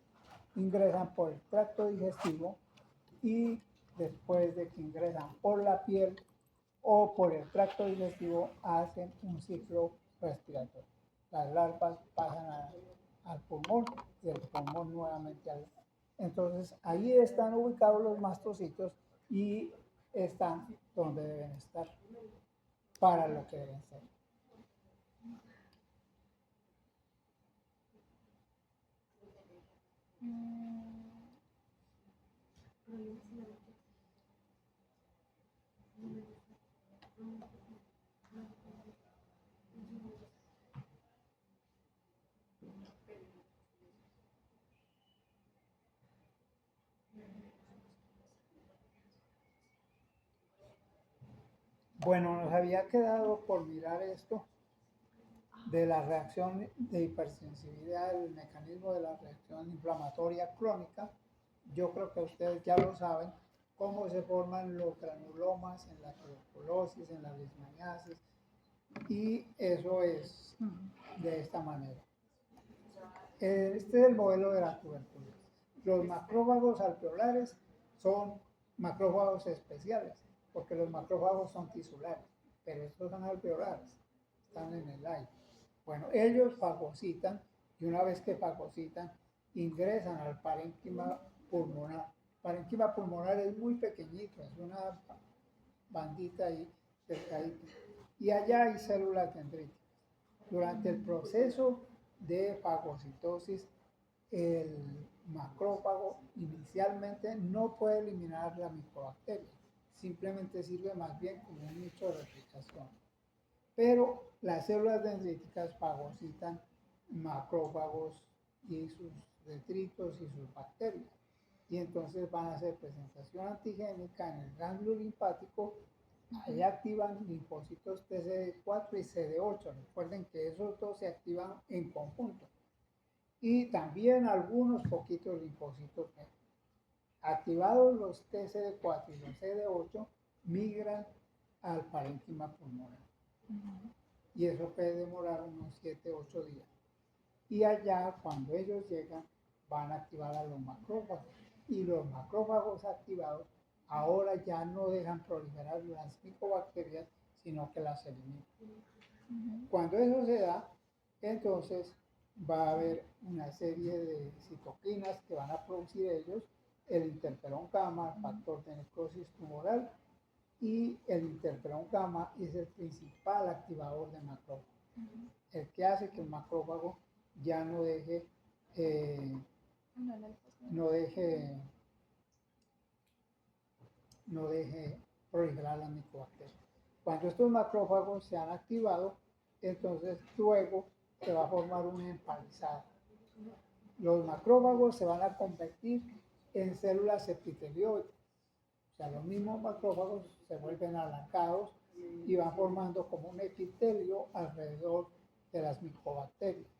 [SPEAKER 1] ingresan por el tracto digestivo, y después de que ingresan por la piel o por el tracto digestivo hacen un ciclo respiratorio. Las larvas pasan al pulmón y el pulmón nuevamente al... Entonces ahí están ubicados los mastocitos y están donde deben estar, para lo que deben ser. Bueno, nos había quedado por mirar esto de la reacción de hipersensibilidad, el mecanismo de la reacción inflamatoria crónica. Yo creo que ustedes ya lo saben, cómo se forman los granulomas en la tuberculosis, en la leishmaniasis, y eso es de esta manera. Este es el modelo de la tuberculosis. Los macrófagos alveolares son macrófagos especiales, porque los macrófagos son tisulares, pero estos son alveolares, están en el aire. Bueno, ellos fagocitan, y una vez que fagocitan, ingresan al parénquima pulmonar. El parénquima pulmonar es muy pequeñito, es una bandita ahí cercadita, y allá hay células dendríticas. Durante el proceso de fagocitosis, el macrófago inicialmente no puede eliminar la micobacteria, simplemente sirve más bien como un nicho de replicación. Pero las células dendríticas fagocitan macrófagos y sus detritos y sus bacterias, y entonces van a hacer presentación antigénica en el ganglio linfático. Ahí activan linfocitos TCD4 y CD8. Recuerden que esos dos se activan en conjunto. Y también algunos poquitos linfocitos B. Activados los TCD4 y los CD8, migran al parénquima pulmonar. Y eso puede demorar unos 7-8 días. Y allá, cuando ellos llegan, van a activar a los macrófagos. Y los macrófagos activados ahora ya no dejan proliferar las micobacterias, sino que las eliminan. Cuando eso se da, entonces va a haber una serie de citoquinas que van a producir ellos, el interferón gamma, el factor de necrosis tumoral, y el interferón gamma es el principal activador de macrófago, el que hace que el macrófago ya no deje, no deje, no deje proliferar las micobacterias. Cuando estos macrófagos se han activado, entonces luego se va a formar una empalizada. Los macrófagos se van a convertir en células epitelioides. O sea, los mismos macrófagos se vuelven alargados y van formando como un epitelio alrededor de las micobacterias.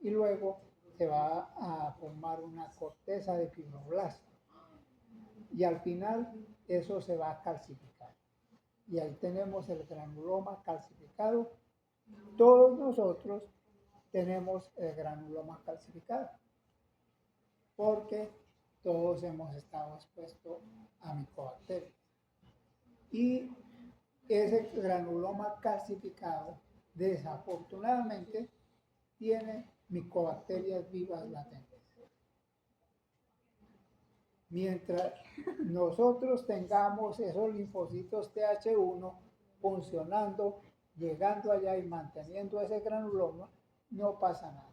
[SPEAKER 1] Y luego se va a formar una corteza de fibroblastos. Y al final eso se va a calcificar. Y ahí tenemos el granuloma calcificado. Todos nosotros tenemos el granuloma calcificado porque todos hemos estado expuestos a micobacterias. Y ese granuloma calcificado, desafortunadamente, tiene micobacterias vivas latentes. Mientras nosotros tengamos esos linfocitos TH1 funcionando, llegando allá y manteniendo ese granuloma, no pasa nada.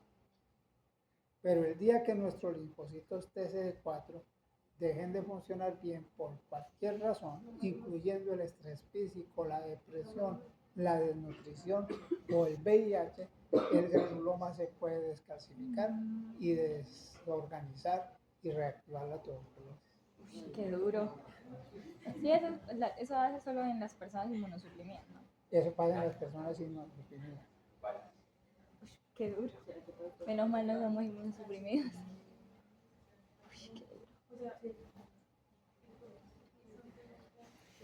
[SPEAKER 1] Pero el día que nuestros linfocitos TCD4 dejen de funcionar bien por cualquier razón, incluyendo el estrés físico, la depresión, la desnutrición o el VIH, el granuloma se puede descalcificar y desorganizar y reactivar la tuberculosis.
[SPEAKER 3] Qué duro. Sí, eso hace solo en las personas inmunosuprimidas, ¿no?
[SPEAKER 1] Eso pasa en las personas inmunosuprimidas.
[SPEAKER 3] Qué duro. Menos mal no somos inmunosuprimidos.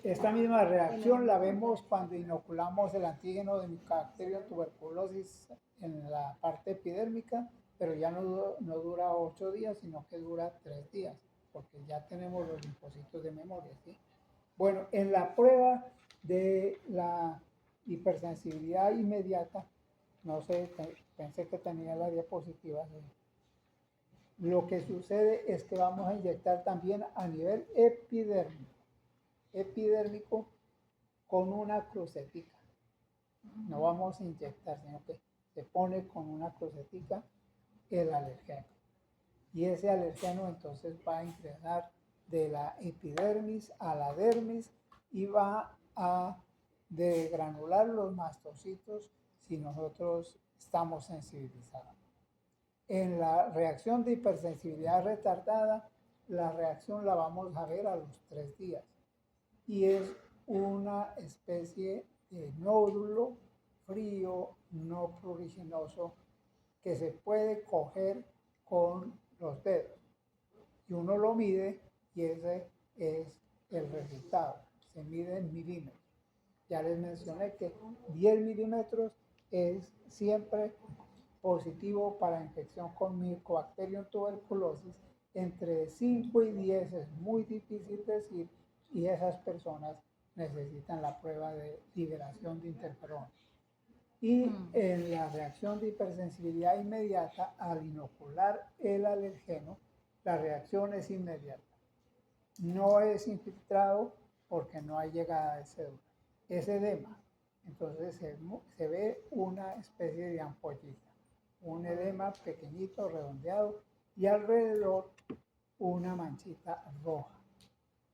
[SPEAKER 1] Esta misma reacción la vemos cuando inoculamos el antígeno de Mycobacterium tuberculosis en la parte epidérmica, pero ya no dura 8 días, sino que dura 3 días, porque ya tenemos los linfocitos de memoria, ¿sí? Bueno, en la prueba de la hipersensibilidad inmediata, no sé, pensé que tenía la diapositiva, ¿sí? Lo que sucede es que vamos a inyectar también a nivel epidérmico con una crucetica. No vamos a inyectar, sino que se pone con una crucetica el alergeno. Y ese alergeno entonces va a ingresar de la epidermis a la dermis y va a degranular los mastocitos si nosotros estamos sensibilizados. En la reacción de hipersensibilidad retardada, la reacción la vamos a ver a los 3 días. Y es una especie de nódulo frío, no pruriginoso, que se puede coger con los dedos. Y uno lo mide y ese es el resultado. Se mide en milímetros. Ya les mencioné que 10 milímetros es siempre positivo para infección con Mycobacterium tuberculosis. Entre 5 y 10 es muy difícil decir, y esas personas necesitan la prueba de liberación de interferón. Y en la reacción de hipersensibilidad inmediata, al inocular el alergeno, la reacción es inmediata. No es infiltrado porque no hay llegada de cédula. Es edema. Entonces se ve una especie de ampollita, un edema pequeñito, redondeado, y alrededor una manchita roja.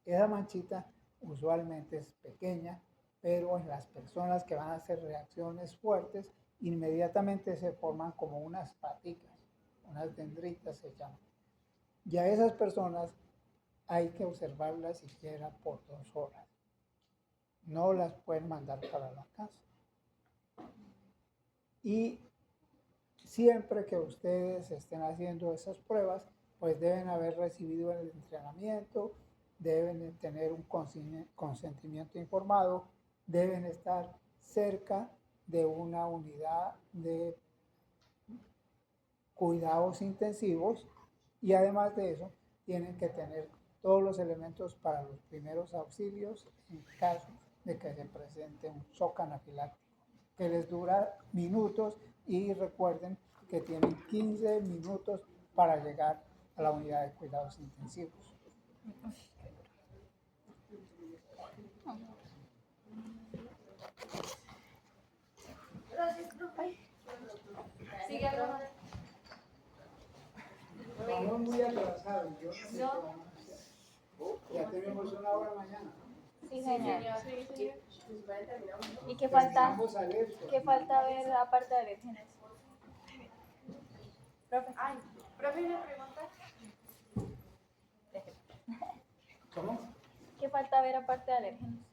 [SPEAKER 1] Esa manchita usualmente es pequeña, pero en las personas que van a hacer reacciones fuertes, inmediatamente se forman como unas paticas, unas dendritas se llaman. Y a esas personas hay que observarlas siquiera por 2 horas. No las pueden mandar para la casa. Y siempre que ustedes estén haciendo esas pruebas, pues deben haber recibido el entrenamiento, deben tener un consentimiento informado, deben estar cerca de una unidad de cuidados intensivos y además de eso tienen que tener todos los elementos para los primeros auxilios en caso de que se presente un shock anafiláctico. que les dura minutos y recuerden que tienen 15 minutos para llegar a la unidad de cuidados intensivos.
[SPEAKER 2] Sigue hablando.
[SPEAKER 1] Vamos muy atrasados, yo no sé qué vamos a hacer. Ya tenemos una hora mañana.
[SPEAKER 3] Sí, señor.
[SPEAKER 2] Pues vaya, terminamos.
[SPEAKER 3] ¿Y qué falta?
[SPEAKER 1] Terminamos alerta.
[SPEAKER 3] ¿Qué falta ver aparte de alérgenos? Profe.
[SPEAKER 2] Ay, profe, una pregunta.
[SPEAKER 1] ¿Cómo?
[SPEAKER 3] ¿Qué falta ver aparte de alérgenos?